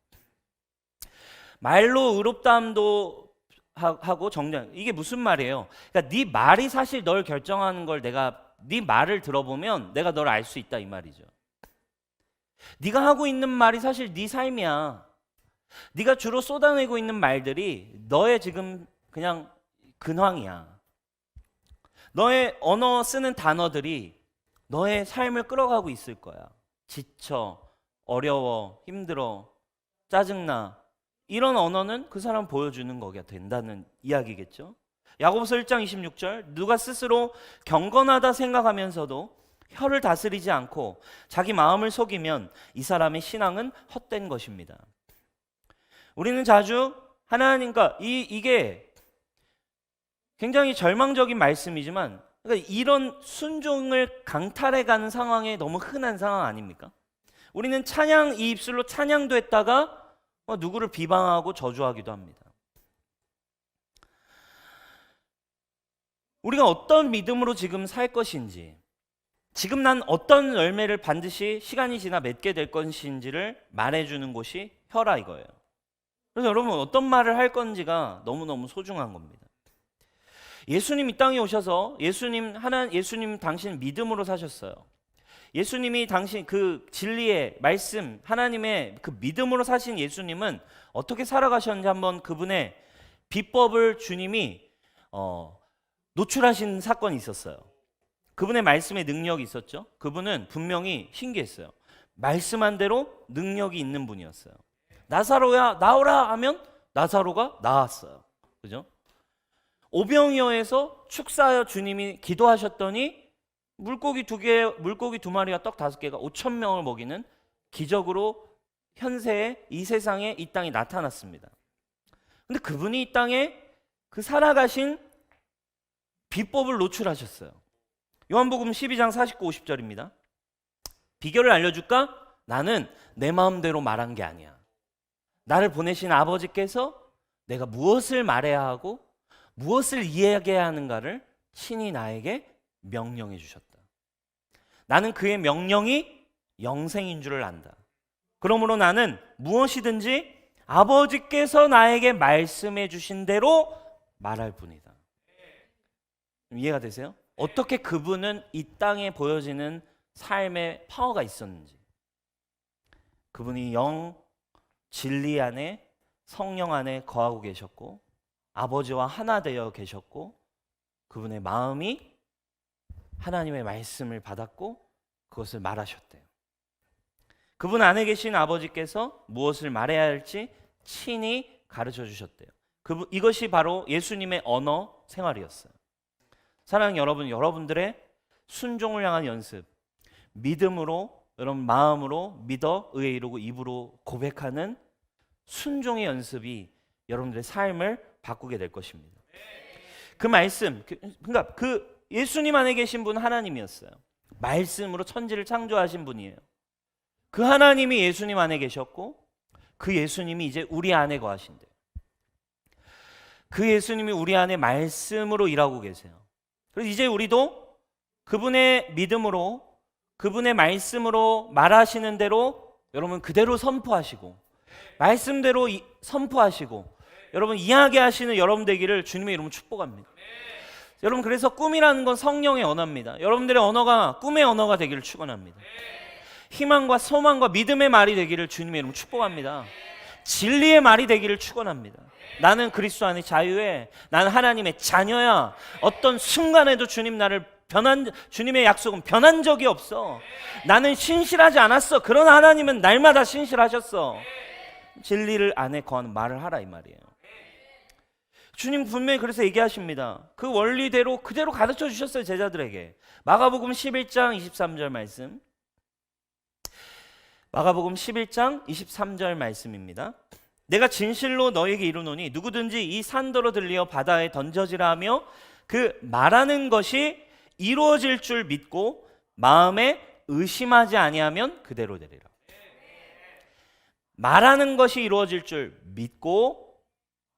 말로 의롭다함도 하고 정죄 이게 무슨 말이에요? 그러니까 네 말이 사실 널 결정하는 걸 네 말을 들어보면 내가 널 알 수 있다 이 말이죠. 네가 하고 있는 말이 사실 네 삶이야. 네가 주로 쏟아내고 있는 말들이 너의 지금 그냥 근황이야. 너의 언어 쓰는 단어들이 너의 삶을 끌어가고 있을 거야. 지쳐, 어려워, 힘들어, 짜증나. 이런 언어는 그 사람 보여주는 거가 된다는 이야기겠죠. 야고보서 1장 26절 누가 스스로 경건하다 생각하면서도 혀를 다스리지 않고 자기 마음을 속이면 이 사람의 신앙은 헛된 것입니다. 우리는 자주 하나님과 이게 굉장히 절망적인 말씀이지만 그러니까 이런 순종을 강탈해가는 상황에 너무 흔한 상황 아닙니까? 우리는 이 입술로 찬양도 했다가 누구를 비방하고 저주하기도 합니다. 우리가 어떤 믿음으로 지금 살 것인지 지금 난 어떤 열매를 반드시 시간이 지나 맺게 될 것인지를 말해주는 곳이 혀라 이거예요. 그래서 여러분 어떤 말을 할 건지가 너무너무 소중한 겁니다. 예수님 이 땅에 오셔서 예수님 당신 믿음으로 사셨어요. 예수님이 당신 그 진리의 말씀 하나님의 그 믿음으로 사신 예수님은 어떻게 살아가셨는지 한번 그분의 비법을 주님이 노출하신 사건이 있었어요. 그분의 말씀의 능력이 있었죠. 그분은 분명히 신기했어요. 말씀한 대로 능력이 있는 분이었어요. 나사로야 나오라 하면 나사로가 나왔어요. 그죠? 오병이어에서 축사하여 주님이 기도하셨더니 물고기 두 마리와 떡 5개가 5천 명을 먹이는 기적으로 현세에 이 세상에 이 땅에 나타났습니다. 근데 그분이 이 땅에 그 살아가신 비법을 노출하셨어요. 요한복음 12장 49, 50절입니다. 비결을 알려줄까? 나는 내 마음대로 말한 게 아니야. 나를 보내신 아버지께서 내가 무엇을 말해야 하고 무엇을 이야기해야 하는가를 친히 나에게 명령해 주셨다. 나는 그의 명령이 영생인 줄을 안다. 그러므로 나는 무엇이든지 아버지께서 나에게 말씀해 주신 대로 말할 뿐이다. 이해가 되세요? 어떻게 그분은 이 땅에 보여지는 삶의 파워가 있었는지. 그분이 영, 진리 안에 성령 안에 거하고 계셨고 아버지와 하나 되어 계셨고 그분의 마음이 하나님의 말씀을 받았고 그것을 말하셨대요. 그분 안에 계신 아버지께서 무엇을 말해야 할지 친히 가르쳐 주셨대요. 이것이 바로 예수님의 언어 생활이었어요. 사랑하는 여러분, 여러분들의 순종을 향한 연습, 믿음으로 여러분 마음으로 믿어 의에 이르고 입으로 고백하는 순종의 연습이 여러분들의 삶을 바꾸게 될 것입니다. 그 말씀, 그러니까 그 예수님 안에 계신 분 하나님이었어요. 말씀으로 천지를 창조하신 분이에요. 그 하나님이 예수님 안에 계셨고 그 예수님이 이제 우리 안에 거하신대요. 그 예수님이 우리 안에 말씀으로 일하고 계세요. 그래서 이제 우리도 그분의 믿음으로 그분의 말씀으로 말하시는 대로 여러분 그대로 선포하시고 말씀대로 선포하시고 여러분 이야기하시는 여러분 되기를 주님의 이름으로 축복합니다. 여러분 그래서 꿈이라는 건 성령의 언어입니다. 여러분들의 언어가 꿈의 언어가 되기를 축원합니다. 희망과 소망과 믿음의 말이 되기를 주님의 이름으로 축복합니다. 진리의 말이 되기를 축원합니다. 나는 그리스도 안에 자유해. 나는 하나님의 자녀야. 어떤 순간에도 주님의 약속은 변한 적이 없어. 나는 신실하지 않았어. 그러나 하나님은 날마다 신실하셨어. 진리를 안에 거하는 말을 하라 이 말이에요. 주님 분명히 그래서 얘기하십니다. 그 원리대로 그대로 가르쳐 주셨어요, 제자들에게. 마가복음 11장 23절 말씀. 마가복음 11장 23절 말씀입니다. 내가 진실로 너에게 이르노니 누구든지 이 산더러 들리어 바다에 던져지라 하며 그 말하는 것이 이루어질 줄 믿고 마음에 의심하지 아니하면 그대로 되리라. 말하는 것이 이루어질 줄 믿고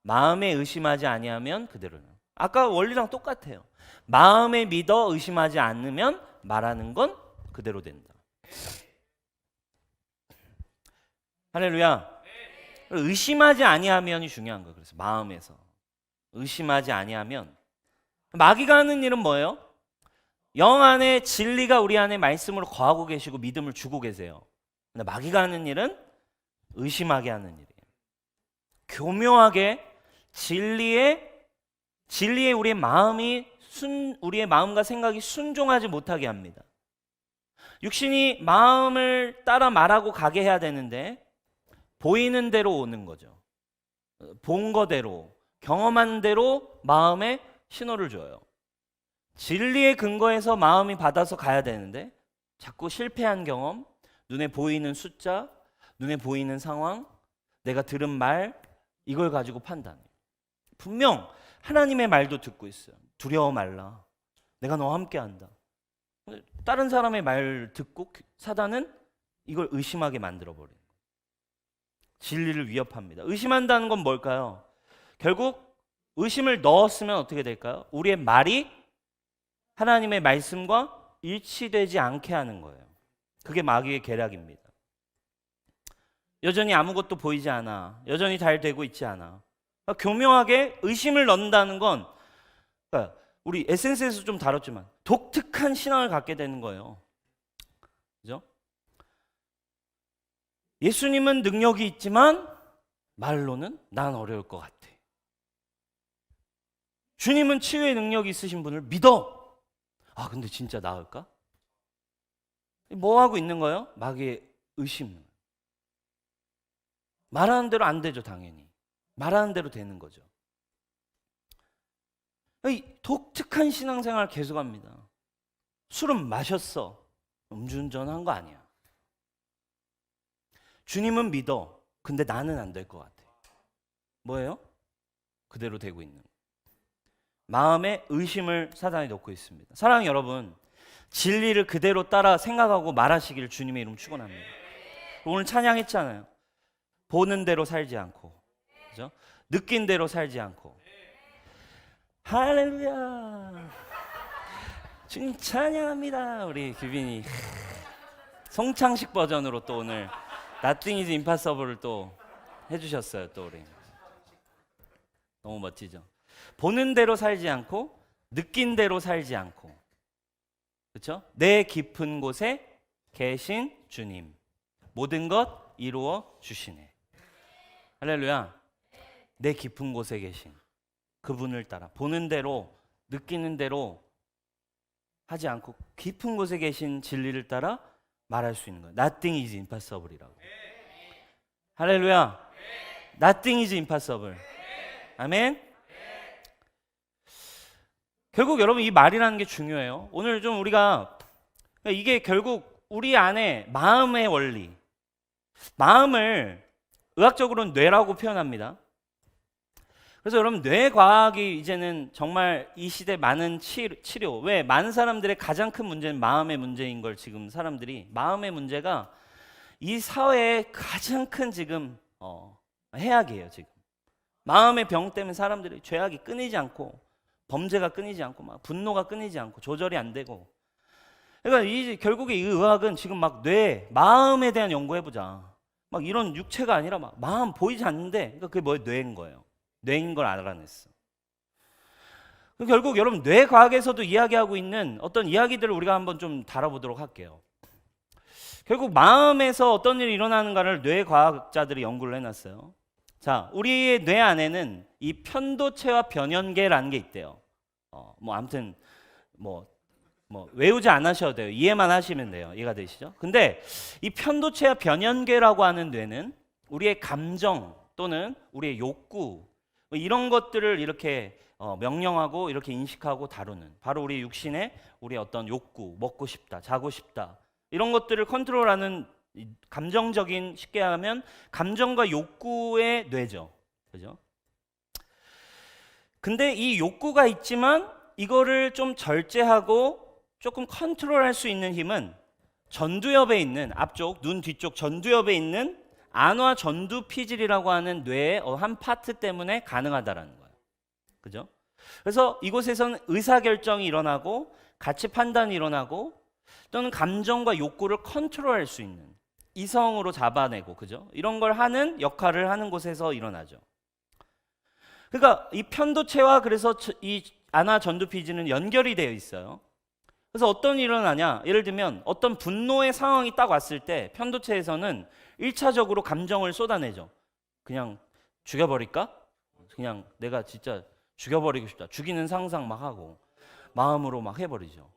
마음에 의심하지 아니하면 그대로. 아까 원리랑 똑같아요. 마음에 믿어 의심하지 않으면 말하는 건 그대로 된다. 할렐루야. 의심하지 아니하면이 중요한 거예요. 그래서 마음에서 의심하지 아니하면. 마귀가 하는 일은 뭐예요? 영 안에 진리가 우리 안에 말씀으로 거하고 계시고 믿음을 주고 계세요. 근데 마귀가 하는 일은 의심하게 하는 일이에요. 교묘하게 진리에 우리의 마음과 생각이 순종하지 못하게 합니다. 육신이 마음을 따라 말하고 가게 해야 되는데 보이는 대로 오는 거죠. 본 거대로, 경험한 대로 마음에 신호를 줘요. 진리의 근거에서 마음이 받아서 가야 되는데 자꾸 실패한 경험, 눈에 보이는 숫자, 눈에 보이는 상황, 내가 들은 말, 이걸 가지고 판단해요. 분명 하나님의 말도 듣고 있어요. 두려워 말라. 내가 너와 함께한다. 다른 사람의 말 듣고 사단은 이걸 의심하게 만들어버려요. 진리를 위협합니다. 의심한다는 건 뭘까요? 결국 의심을 넣었으면 어떻게 될까요? 우리의 말이 하나님의 말씀과 일치되지 않게 하는 거예요. 그게 마귀의 계략입니다. 여전히 아무것도 보이지 않아. 여전히 잘 되고 있지 않아. 그러니까 교묘하게 의심을 넣는다는 건 그러니까 우리 에센스에서 좀 다뤘지만 독특한 신앙을 갖게 되는 거예요. 그죠? 예수님은 능력이 있지만 말로는 난 어려울 것 같아. 주님은 치유의 능력이 있으신 분을 믿어. 아, 근데 진짜 나을까? 뭐 하고 있는 거예요? 마귀의 의심. 말하는 대로 안 되죠, 당연히. 말하는 대로 되는 거죠. 이 독특한 신앙생활 계속합니다. 술은 마셨어. 음주운전한 거 아니야. 주님은 믿어. 근데 나는 안 될 것 같아. 뭐예요? 그대로 되고 있는. 마음에 의심을 사단이 넣고 있습니다. 사랑하는 여러분, 진리를 그대로 따라 생각하고 말하시기를 주님의 이름 축원합니다. 오늘 찬양했잖아요. 보는 대로 살지 않고, 그죠? 느낀 대로 살지 않고. 할렐루야. 주님 찬양합니다. 우리 규빈이 송창식 버전으로 또 오늘 Nothing is Impossible을 또 해주셨어요. 또 우리 너무 멋지죠. 보는 대로 살지 않고 느낀 대로 살지 않고, 그렇죠? 내 깊은 곳에 계신 주님 모든 것 이루어 주시네. 할렐루야. 내 깊은 곳에 계신 그분을 따라 보는 대로 느끼는 대로 하지 않고 깊은 곳에 계신 진리를 따라 말할 수 있는 거예요. Nothing is impossible이라고. 할렐루야. Nothing is impossible. 아멘. 결국 여러분 이 말이라는 게 중요해요. 오늘 좀 우리가 이게 결국 우리 안에 마음의 원리, 마음을 의학적으로는 뇌라고 표현합니다. 그래서 여러분 뇌과학이 이제는 정말 이 시대 많은 치료, 왜 많은 사람들의 가장 큰 문제는 마음의 문제인 걸 지금 사람들이, 마음의 문제가 이 사회의 가장 큰 지금 해악이에요. 지금 마음의 병 때문에 사람들이 죄악이 끊이지 않고 범죄가 끊이지 않고 막 분노가 끊이지 않고 조절이 안 되고. 그러니까 결국에 이 의학은 지금 막 마음에 대한 연구해보자, 막 이런 육체가 아니라 막 마음 보이지 않는데, 그러니까 그게 뭐예요? 뇌인 거예요. 뇌인 걸 알아냈어. 결국 여러분 뇌과학에서도 이야기하고 있는 어떤 이야기들을 우리가 한번 좀 다뤄보도록 할게요. 결국 마음에서 어떤 일이 일어나는가를 뇌과학자들이 연구를 해놨어요. 자, 우리의 뇌 안에는 이 편도체와 변연계라는 게 있대요. 아무튼 외우지 않으셔도 돼요. 이해만 하시면 돼요. 이해가 되시죠? 근데 이 편도체와 변연계라고 하는 뇌는 우리의 감정 또는 우리의 욕구, 이런 것들을 이렇게 명령하고 이렇게 인식하고 다루는, 바로 우리 육신의 우리의 어떤 욕구, 먹고 싶다, 자고 싶다, 이런 것들을 컨트롤하는 감정적인, 쉽게 하면 감정과 욕구의 뇌죠. 그죠? 근데 이 욕구가 있지만 이거를 좀 절제하고 조금 컨트롤할 수 있는 힘은 전두엽에 있는, 앞쪽 눈 뒤쪽 전두엽에 있는 안화 전두피질이라고 하는 뇌의 한 파트 때문에 가능하다라는 거예요. 그죠? 그래서 이곳에서는 의사결정이 일어나고 가치 판단이 일어나고 또는 감정과 욕구를 컨트롤할 수 있는, 이성으로 잡아내고, 그죠? 이런 걸 하는 역할을 하는 곳에서 일어나죠. 그러니까 이 편도체와 그래서 이 안화 전두피질은 연결이 되어 있어요. 그래서 어떤 일이 일어나냐? 예를 들면 어떤 분노의 상황이 딱 왔을 때 편도체에서는 1차적으로 감정을 쏟아내죠. 그냥 죽여버릴까? 그냥 내가 진짜 죽여버리고 싶다. 죽이는 상상 막 하고 마음으로 막 해버리죠.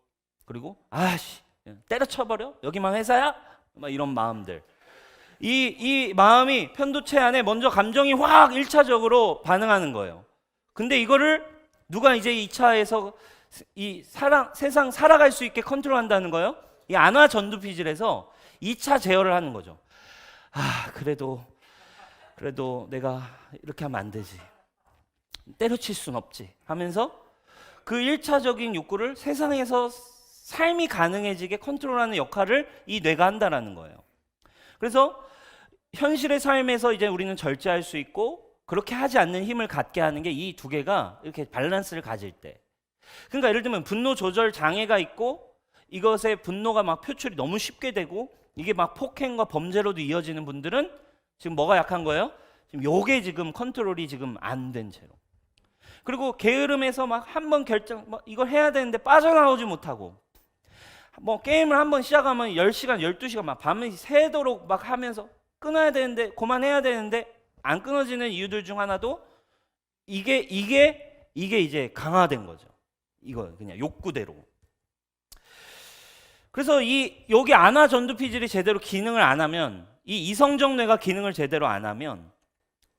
그리고 아씨 때려쳐버려? 여기만 회사야? 막 이런 마음들. 이 마음이 편도체 안에 먼저 감정이 확 1차적으로 반응하는 거예요. 근데 이거를 누가 이제 2차에서 이 세상 살아갈 수 있게 컨트롤한다는 거예요? 이 안화 전두피질에서 2차 제어를 하는 거죠. 그래도 내가 이렇게 하면 안 되지. 때려칠 순 없지 하면서 그 1차적인 욕구를 세상에서 삶이 가능해지게 컨트롤하는 역할을 이 뇌가 한다라는 거예요. 그래서 현실의 삶에서 이제 우리는 절제할 수 있고 그렇게 하지 않는 힘을 갖게 하는 게 이 두 개가 이렇게 밸런스를 가질 때. 그러니까 예를 들면 분노 조절 장애가 있고 이것에 분노가 막 표출이 너무 쉽게 되고 이게 막 폭행과 범죄로도 이어지는 분들은 지금 뭐가 약한 거예요? 지금 요게 지금 컨트롤이 지금 안 된 채로. 그리고 게으름에서 막 한번 이걸 해야 되는데 빠져나오지 못하고 게임을 한번 시작하면 10시간, 12시간 막 밤이 새도록 막 하면서 끊어야 되는데 그만해야 되는데 안 끊어지는 이유들 중 하나도 이게 이제 강화된 거죠. 이거 그냥 욕구대로. 그래서 여기 안화 전두피질이 제대로 기능을 안 하면, 이 이성적 뇌가 기능을 제대로 안 하면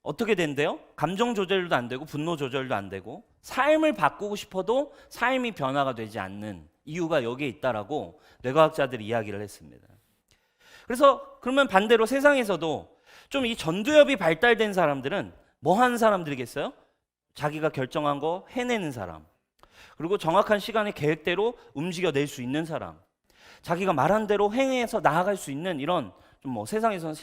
어떻게 된대요? 감정 조절도 안 되고 분노 조절도 안 되고 삶을 바꾸고 싶어도 삶이 변화가 되지 않는 이유가 여기에 있다라고 뇌과학자들이 이야기를 했습니다. 그래서 그러면 반대로 세상에서도 좀 이 전두엽이 발달된 사람들은 뭐 하는 사람들이겠어요? 자기가 결정한 거 해내는 사람, 그리고 정확한 시간에 계획대로 움직여낼 수 있는 사람, 자기가 말한 대로 행해서 나아갈 수 있는 이런 좀 뭐 세상에서는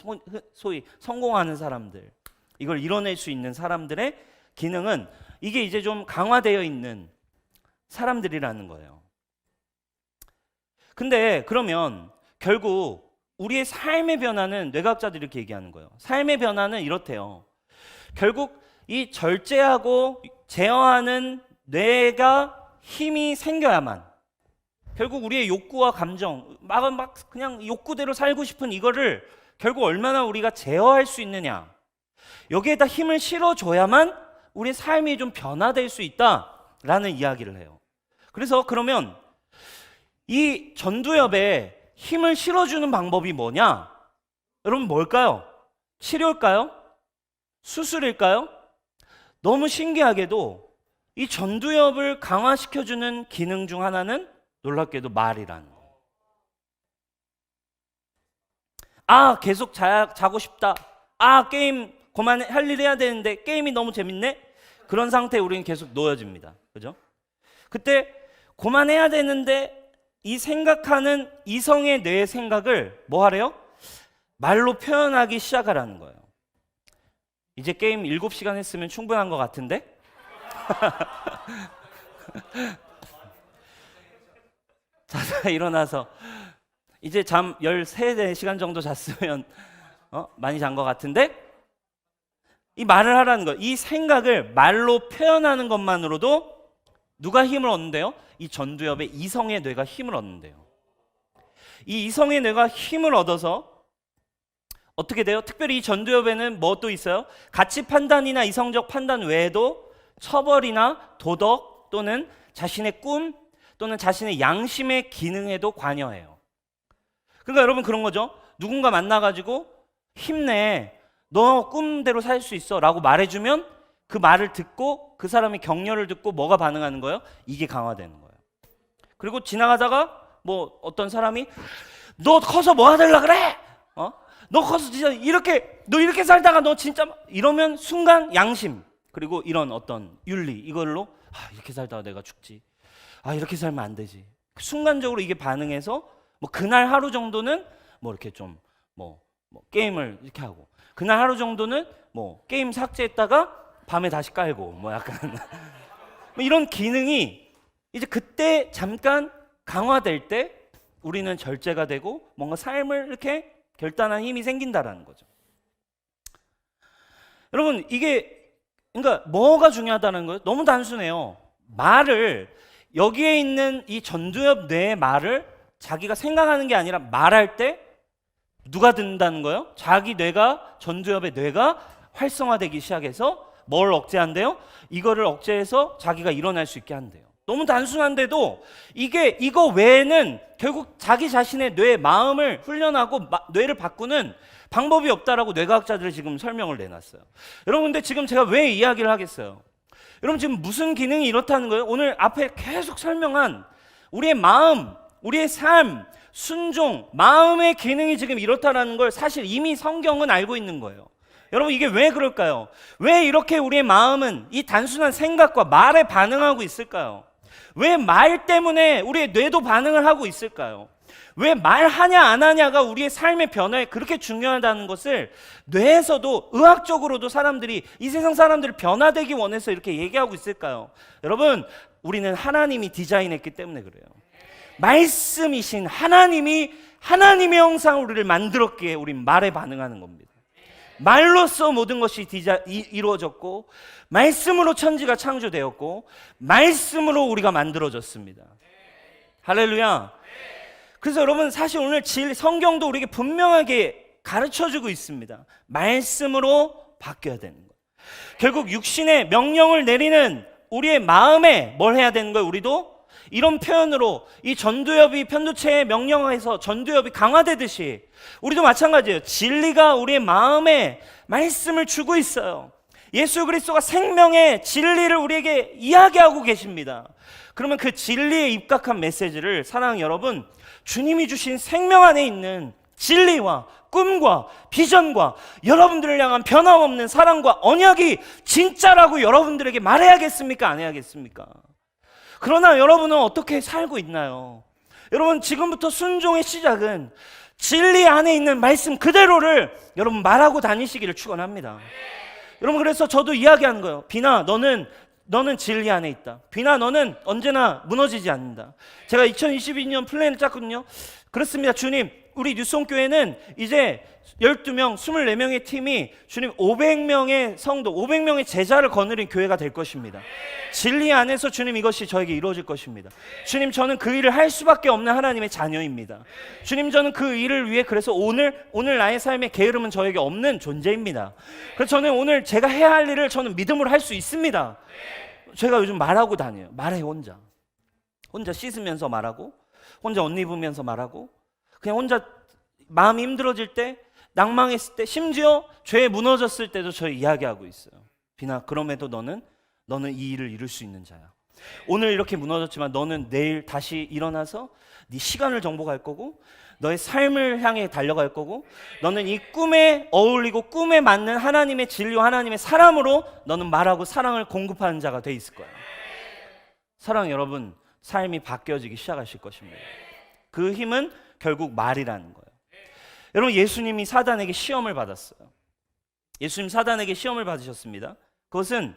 소위 성공하는 사람들, 이걸 이뤄낼 수 있는 사람들의 기능은 이게 이제 좀 강화되어 있는 사람들이라는 거예요. 근데 그러면 결국 우리의 삶의 변화는, 뇌과학자들이 이렇게 얘기하는 거예요. 삶의 변화는 이렇대요. 결국 이 절제하고 제어하는 뇌가 힘이 생겨야만, 결국 우리의 욕구와 감정, 막 그냥 욕구대로 살고 싶은 이거를 결국 얼마나 우리가 제어할 수 있느냐, 여기에다 힘을 실어줘야만 우리의 삶이 좀 변화될 수 있다라는 이야기를 해요. 그래서 그러면 이 전두엽에 힘을 실어주는 방법이 뭐냐? 여러분 뭘까요? 치료일까요? 수술일까요? 너무 신기하게도 이 전두엽을 강화시켜주는 기능 중 하나는 놀랍게도 말이라는 거예요. 아, 계속 자고 싶다. 아, 게임 그만 할 일 해야 되는데 게임이 너무 재밌네? 그런 상태에 우리는 계속 놓여집니다. 그죠? 그때 그만해야 되는데 이 생각하는 이성의 뇌의 생각을 뭐 하래요? 말로 표현하기 시작하라는 거예요. 이제 게임 7시간 했으면 충분한 것 같은데? 자다 일어나서 이제 잠 13-14시간 정도 잤으면 많이 잔 것 같은데? 이 말을 하라는 거예요. 이 생각을 말로 표현하는 것만으로도 누가 힘을 얻는데요? 이 전두엽의 이성의 뇌가 힘을 얻는데요. 이 이성의 뇌가 힘을 얻어서 어떻게 돼요? 특별히 이 전두엽에는 뭐 또 있어요? 가치 판단이나 이성적 판단 외에도 처벌이나 도덕 또는 자신의 꿈 또는 자신의 양심의 기능에도 관여해요. 그러니까 여러분 그런 거죠. 누군가 만나가지고 힘내, 너 꿈대로 살 수 있어 라고 말해주면 그 말을 듣고 그 사람의 격려를 듣고 뭐가 반응하는 거예요? 이게 강화되는 거예요. 그리고 지나가다가 뭐 어떤 사람이 너 커서 뭐 하달라 그래? 너 커서 진짜 너 이렇게 살다가 너 진짜 이러면 순간 양심 그리고 이런 어떤 윤리 이걸로 이렇게 살다가 내가 죽지. 이렇게 살면 안 되지. 순간적으로 이게 반응해서 뭐 그날 하루 정도는 뭐 이렇게 좀 뭐 게임을 이렇게 하고 그날 하루 정도는 뭐 게임 삭제했다가 밤에 다시 깔고 뭐 약간 뭐 이런 기능이 이제 그때 잠깐 강화될 때 우리는 절제가 되고 뭔가 삶을 이렇게 결단한 힘이 생긴다라는 거죠. 여러분 이게 그러니까 뭐가 중요하다는 거예요? 너무 단순해요. 말을 여기에 있는 이 전두엽 뇌의 말을 자기가 생각하는 게 아니라 말할 때 누가 듣는다는 거예요? 자기 뇌가 전두엽의 뇌가 활성화되기 시작해서 뭘 억제한대요? 이거를 억제해서 자기가 일어날 수 있게 한대요. 너무 단순한데도 이거 외에는 결국 자기 자신의 뇌 마음을 훈련하고 뇌를 바꾸는 방법이 없다라고 뇌과학자들이 지금 설명을 내놨어요. 여러분 근데 지금 제가 왜 이야기를 하겠어요? 여러분 지금 무슨 기능이 이렇다는 거예요? 오늘 앞에 계속 설명한 우리의 마음, 우리의 삶, 순종, 마음의 기능이 지금 이렇다라는 걸 사실 이미 성경은 알고 있는 거예요. 여러분 이게 왜 그럴까요? 왜 이렇게 우리의 마음은 이 단순한 생각과 말에 반응하고 있을까요? 왜 말 때문에 우리의 뇌도 반응을 하고 있을까요? 왜 말하냐 안 하냐가 우리의 삶의 변화에 그렇게 중요하다는 것을 뇌에서도 의학적으로도 사람들이 이 세상 사람들이 변화되기 원해서 이렇게 얘기하고 있을까요? 여러분 우리는 하나님이 디자인했기 때문에 그래요. 말씀이신 하나님의 형상 우리를 만들었기에 우린 말에 반응하는 겁니다. 말로써 모든 것이 이루어졌고 말씀으로 천지가 창조되었고 말씀으로 우리가 만들어졌습니다. 할렐루야. 그래서 여러분 사실 오늘 성경도 우리에게 분명하게 가르쳐주고 있습니다. 말씀으로 바뀌어야 되는 거예요. 결국 육신의 명령을 내리는 우리의 마음에 뭘 해야 되는 거예요? 우리도 이런 표현으로 이 전도협이 편도체의 명령하에서 전도협이 강화되듯이 우리도 마찬가지예요. 진리가 우리의 마음에 말씀을 주고 있어요. 예수 그리스도가 생명의 진리를 우리에게 이야기하고 계십니다. 그러면 그 진리에 입각한 메시지를 사랑하는 여러분, 주님이 주신 생명 안에 있는 진리와 꿈과 비전과 여러분들을 향한 변함없는 사랑과 언약이 진짜라고 여러분들에게 말해야겠습니까? 안 해야겠습니까? 그러나 여러분은 어떻게 살고 있나요? 여러분, 지금부터 순종의 시작은 진리 안에 있는 말씀 그대로를 여러분 말하고 다니시기를 축원합니다. 여러분, 그래서 저도 이야기하는 거예요. 비나, 너는 진리 안에 있다. 비나, 너는 언제나 무너지지 않는다. 제가 2022년 플랜을 짰거든요. 그렇습니다. 주님, 우리 뉴송교회는 이제 12명, 24명의 팀이 주님 500명의 성도, 500명의 제자를 거느린 교회가 될 것입니다. 진리 안에서 주님, 이것이 저에게 이루어질 것입니다. 주님, 저는 그 일을 할 수밖에 없는 하나님의 자녀입니다. 주님, 저는 그 일을 위해, 그래서 오늘 나의 삶의 게으름은 저에게 없는 존재입니다. 그래서 저는 오늘 제가 해야 할 일을 저는 믿음으로 할 수 있습니다. 제가 요즘 말하고 다녀요. 말해요. 혼자 씻으면서 말하고, 혼자 옷 입으면서 말하고, 그냥 혼자 마음이 힘들어질 때, 낭망했을 때, 심지어 죄에 무너졌을 때도 저 이야기하고 있어요. 비나, 그럼에도 너는 이 일을 이룰 수 있는 자야. 오늘 이렇게 무너졌지만 너는 내일 다시 일어나서 네 시간을 정복할 거고, 너의 삶을 향해 달려갈 거고, 너는 이 꿈에 어울리고 꿈에 맞는 하나님의 진리와 하나님의 사람으로 너는 말하고 사랑을 공급하는 자가 돼 있을 거야. 사랑 여러분, 삶이 바뀌어지기 시작하실 것입니다. 그 힘은 결국 말이라는 거예요. 여러분, 예수님이 사단에게 시험을 받았어요. 예수님 사단에게 시험을 받으셨습니다. 그것은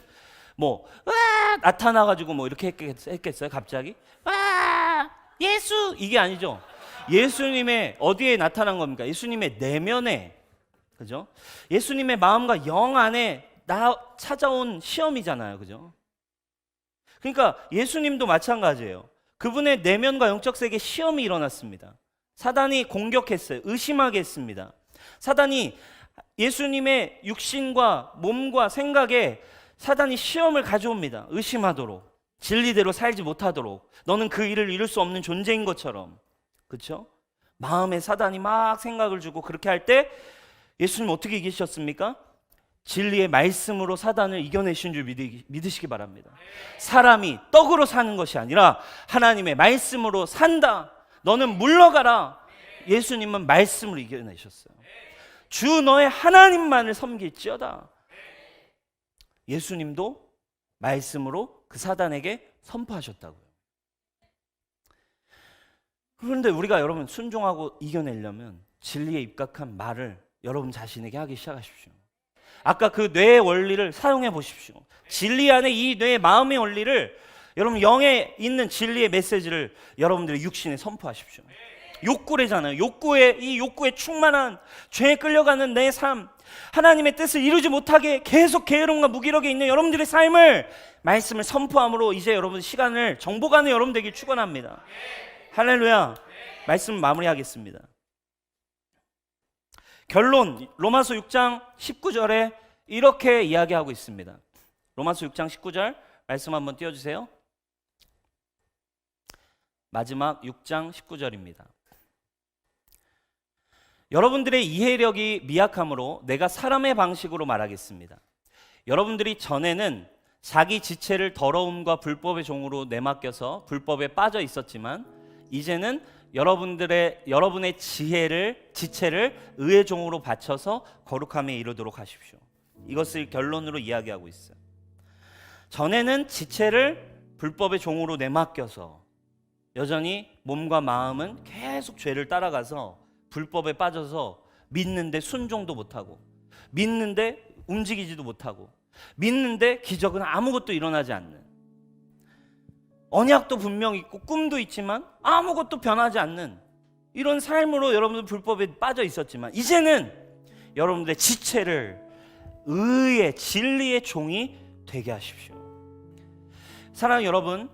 나타나가지고 이렇게 했겠어요? 갑자기? 예수! 이게 아니죠. 예수님의 어디에 나타난 겁니까? 예수님의 내면에, 그죠? 예수님의 마음과 영 안에 찾아온 시험이잖아요. 그죠? 그러니까 예수님도 마찬가지예요. 그분의 내면과 영적 세계에 시험이 일어났습니다. 사단이 공격했어요. 의심하게 했습니다. 사단이 예수님의 육신과 몸과 생각에 사단이 시험을 가져옵니다. 의심하도록, 진리대로 살지 못하도록, 너는 그 일을 이룰 수 없는 존재인 것처럼. 그렇죠? 마음에 사단이 막 생각을 주고 그렇게 할 때 예수님 어떻게 이기셨습니까? 진리의 말씀으로 사단을 이겨내신 줄 믿으시기 바랍니다. 사람이 떡으로 사는 것이 아니라 하나님의 말씀으로 산다. 너는 물러가라. 예수님은 말씀으로 이겨내셨어요. 주 너의 하나님만을 섬길지어다. 예수님도 말씀으로 그 사단에게 선포하셨다고요. 그런데 우리가 여러분 순종하고 이겨내려면 진리에 입각한 말을 여러분 자신에게 하기 시작하십시오. 아까 그 뇌의 원리를 사용해 보십시오. 진리 안에 이 뇌의 마음의 원리를 여러분 영에 있는 진리의 메시지를 여러분들의 육신에 선포하십시오. 욕구래잖아요. 이 욕구에 충만한 죄에 끌려가는 내 삶, 하나님의 뜻을 이루지 못하게 계속 게으름과 무기력에 있는 여러분들의 삶을 말씀을 선포함으로 이제 여러분 시간을 정복하는 여러분 되길 축원합니다. 할렐루야. 말씀 마무리하겠습니다. 결론, 로마서 6장 19절에 이렇게 이야기하고 있습니다. 로마서 6장 19절 말씀 한번 띄워주세요. 마지막 6장 19절입니다. 여러분들의 이해력이 미약함으로 내가 사람의 방식으로 말하겠습니다. 여러분들이 전에는 자기 지체를 더러움과 불법의 종으로 내맡겨서 불법에 빠져 있었지만 이제는 여러분의 지체를 의의 종으로 바쳐서 거룩함에 이르도록 하십시오. 이것을 결론으로 이야기하고 있어요. 전에는 지체를 불법의 종으로 내맡겨서 여전히 몸과 마음은 계속 죄를 따라가서 불법에 빠져서 믿는데 순종도 못하고, 믿는데 움직이지도 못하고, 믿는데 기적은 아무것도 일어나지 않는, 언약도 분명 있고 꿈도 있지만 아무것도 변하지 않는 이런 삶으로 여러분들 불법에 빠져 있었지만 이제는 여러분들의 지체를 의의 진리의 종이 되게 하십시오. 사랑하는 여러분,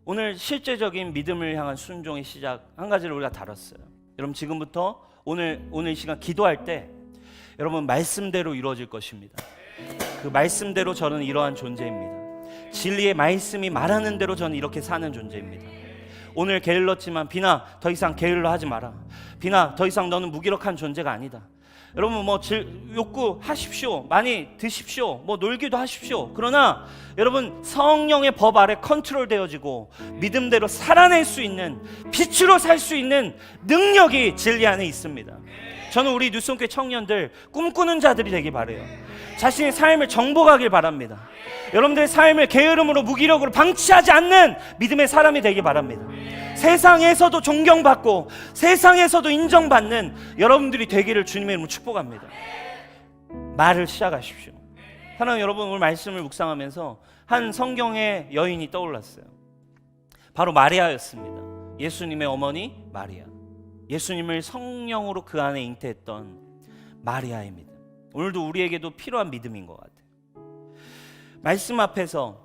오늘 실제적인 믿음을 향한 순종의 시작 한 가지를 우리가 다뤘어요. 여러분 지금부터 오늘 이 시간 기도할 때 여러분 말씀대로 이루어질 것입니다. 그 말씀대로 저는 이러한 존재입니다. 진리의 말씀이 말하는 대로 저는 이렇게 사는 존재입니다. 오늘 게을렀지만 비나 더 이상 게을러 하지 마라. 비나 더 이상 너는 무기력한 존재가 아니다. 여러분 뭐 욕구하십시오. 많이 드십시오. 뭐 놀기도 하십시오. 그러나 여러분 성령의 법 아래 컨트롤 되어지고 믿음대로 살아낼 수 있는, 빛으로 살 수 있는 능력이 진리 안에 있습니다. 저는 우리 뉴스홈교회 청년들 꿈꾸는 자들이 되길 바라요. 자신의 삶을 정복하길 바랍니다. 여러분들의 삶을 게으름으로 무기력으로 방치하지 않는 믿음의 사람이 되길 바랍니다. 세상에서도 존경받고 세상에서도 인정받는 여러분들이 되기를 주님의 이름으로 축복합니다. 말을 시작하십시오. 사랑하는 여러분, 오늘 말씀을 묵상하면서 한 성경의 여인이 떠올랐어요. 바로 마리아였습니다. 예수님의 어머니 마리아. 예수님을 성령으로 그 안에 잉태했던 마리아의 믿음. 오늘도 우리에게도 필요한 믿음인 것 같아요. 말씀 앞에서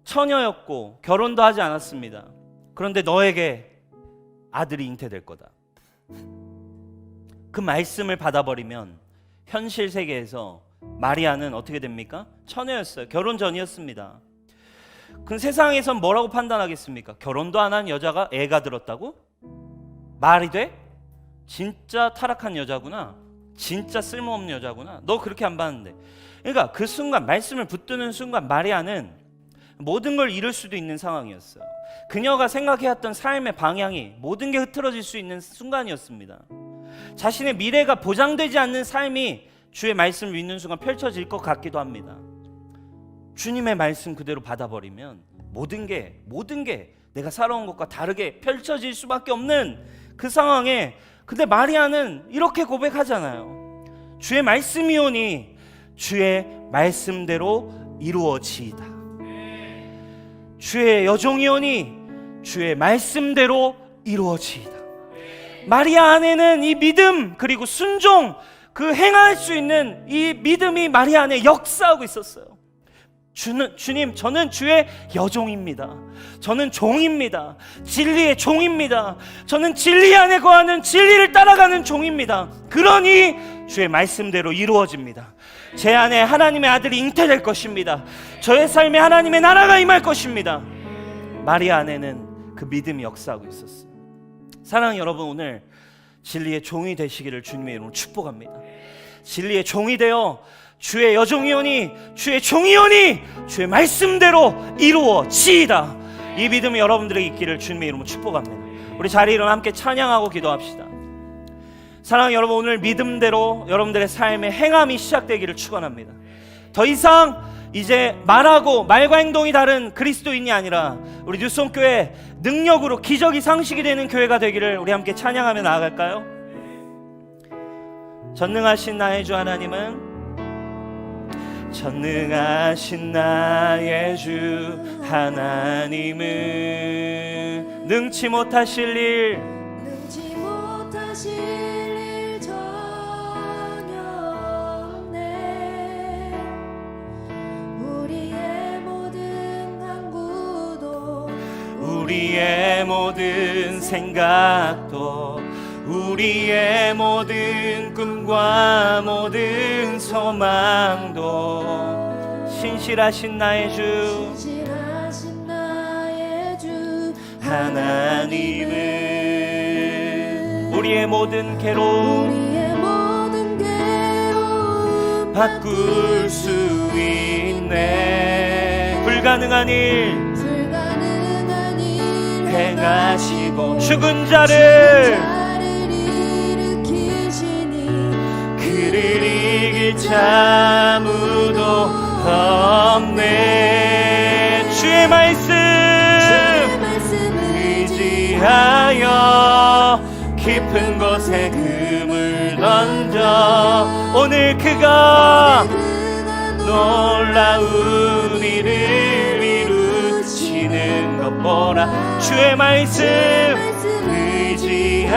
처녀였고 결혼도 하지 않았습니다. 그런데 너에게 아들이 잉태될 거다. 그 말씀을 받아버리면 현실 세계에서 마리아는 어떻게 됩니까? 처녀였어요. 결혼 전이었습니다. 그럼 세상에선 뭐라고 판단하겠습니까? 결혼도 안 한 여자가 애가 들었다고? 말이 돼? 진짜 타락한 여자구나. 진짜 쓸모없는 여자구나. 너 그렇게 안 봤는데. 그러니까 그 순간, 말씀을 붙드는 순간 마리아는 모든 걸 잃을 수도 있는 상황이었어요. 그녀가 생각해왔던 삶의 방향이 모든 게 흐트러질 수 있는 순간이었습니다. 자신의 미래가 보장되지 않는 삶이 주의 말씀을 믿는 순간 펼쳐질 것 같기도 합니다. 주님의 말씀 그대로 받아버리면 모든 게 내가 살아온 것과 다르게 펼쳐질 수밖에 없는 그 상황에, 근데 마리아는 이렇게 고백하잖아요. 주의 말씀이오니 주의 말씀대로 이루어지이다. 주의 여종이오니 주의 말씀대로 이루어지이다. 마리아 안에는 이 믿음 그리고 순종, 그 행할 수 있는 이 믿음이 마리아 안에 역사하고 있었어요. 주님, 저는 주의 여종입니다. 저는 종입니다. 진리의 종입니다. 저는 진리 안에 거하는, 진리를 따라가는 종입니다. 그러니 주의 말씀대로 이루어집니다. 제 안에 하나님의 아들이 잉태될 것입니다. 저의 삶에 하나님의 나라가 임할 것입니다. 마리아 안에는 그 믿음이 역사하고 있었어요. 사랑하는 여러분, 오늘 진리의 종이 되시기를 주님의 이름으로 축복합니다. 진리의 종이 되어 주의 여종이오니 주의 종이오니 주의 말씀대로 이루어지이다. 이 믿음이 여러분들에게 있기를 주님의 이름으로 축복합니다. 우리 자리에 일어나 함께 찬양하고 기도합시다. 사랑하는 여러분, 오늘 믿음대로 여러분들의 삶의 행함이 시작되기를 축원합니다. 더 이상 이제 말하고 말과 행동이 다른 그리스도인이 아니라 우리 뉴스홈교회 능력으로 기적이 상식이 되는 교회가 되기를 우리 함께 찬양하며 나아갈까요? 전능하신 나의 주 하나님은, 전능하신 나의 주 하나님은 능치 못하실 일 전혀 없네. 우리의 모든 간구도, 우리의 모든 생각도, 우리의 모든 꿈과 모든 소망도 신실하신 나의 주, 신실하신 나의 주 하나님은 우리의 모든 괴로움, 우리의 모든 괴로움 바꿀 수 있네. 불가능한 일 행하시고 죽은 자를 그를 이길 자 아무도 없네. 주의 말씀 의지하여 깊은 곳에 금을 던져 오늘 그가 놀라운 일을 이루시는 것 보라. 주의 말씀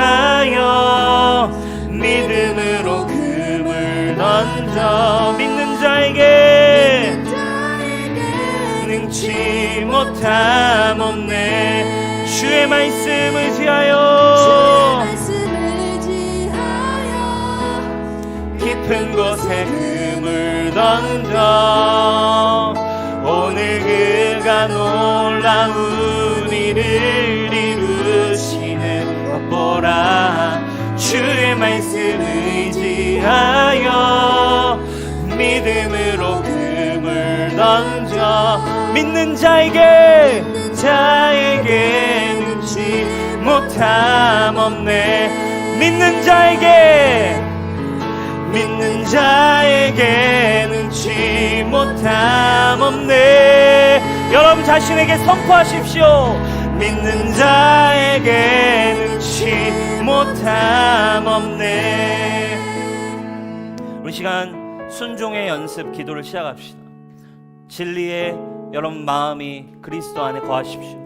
의지하여 믿음으로 금을 던져 믿는 자에게 능치 못함 없네. 주의 말씀 의지하여 깊은 곳에 금을 던져 오늘 그가 놀라운 일을 이루시는 것을 의지하여 믿음으로 금을 던져 믿는 자에게 눈치 못함 없네. 믿는 자에게 눈치 못함 없네. 여러분 자신에게 선포하십시오. 믿는 자에게 눈치 못함 없네. 우리 시간 순종의 연습 기도를 시작합시다. 진리에 여러분 마음이 그리스도 안에 거하십시오.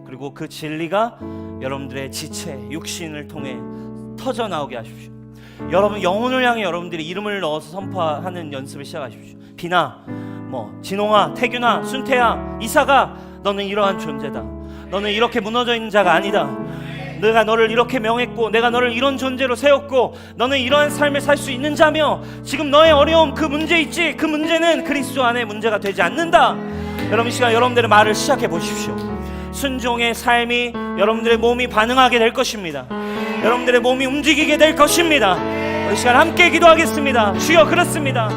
그리고 그 진리가 여러분들의 지체, 육신을 통해 터져 나오게 하십시오. 여러분 영혼을 향해 여러분들이 이름을 넣어서 선포하는 연습을 시작하십시오. 비나, 진홍아, 태균아, 순태야, 이사가, 너는 이러한 존재다. 너는 이렇게 무너져 있는 자가 아니다. 내가 너를 이렇게 명했고 내가 너를 이런 존재로 세웠고 너는 이러한 삶을 살 수 있는 자며 지금 너의 어려움 그 문제 있지? 그 문제는 그리스도 안에 문제가 되지 않는다. 여러분 이 시간 여러분들의 말을 시작해 보십시오. 순종의 삶이 여러분들의 몸이 반응하게 될 것입니다. 여러분들의 몸이 움직이게 될 것입니다. 우리 시간 함께 기도하겠습니다. 주여 그렇습니다.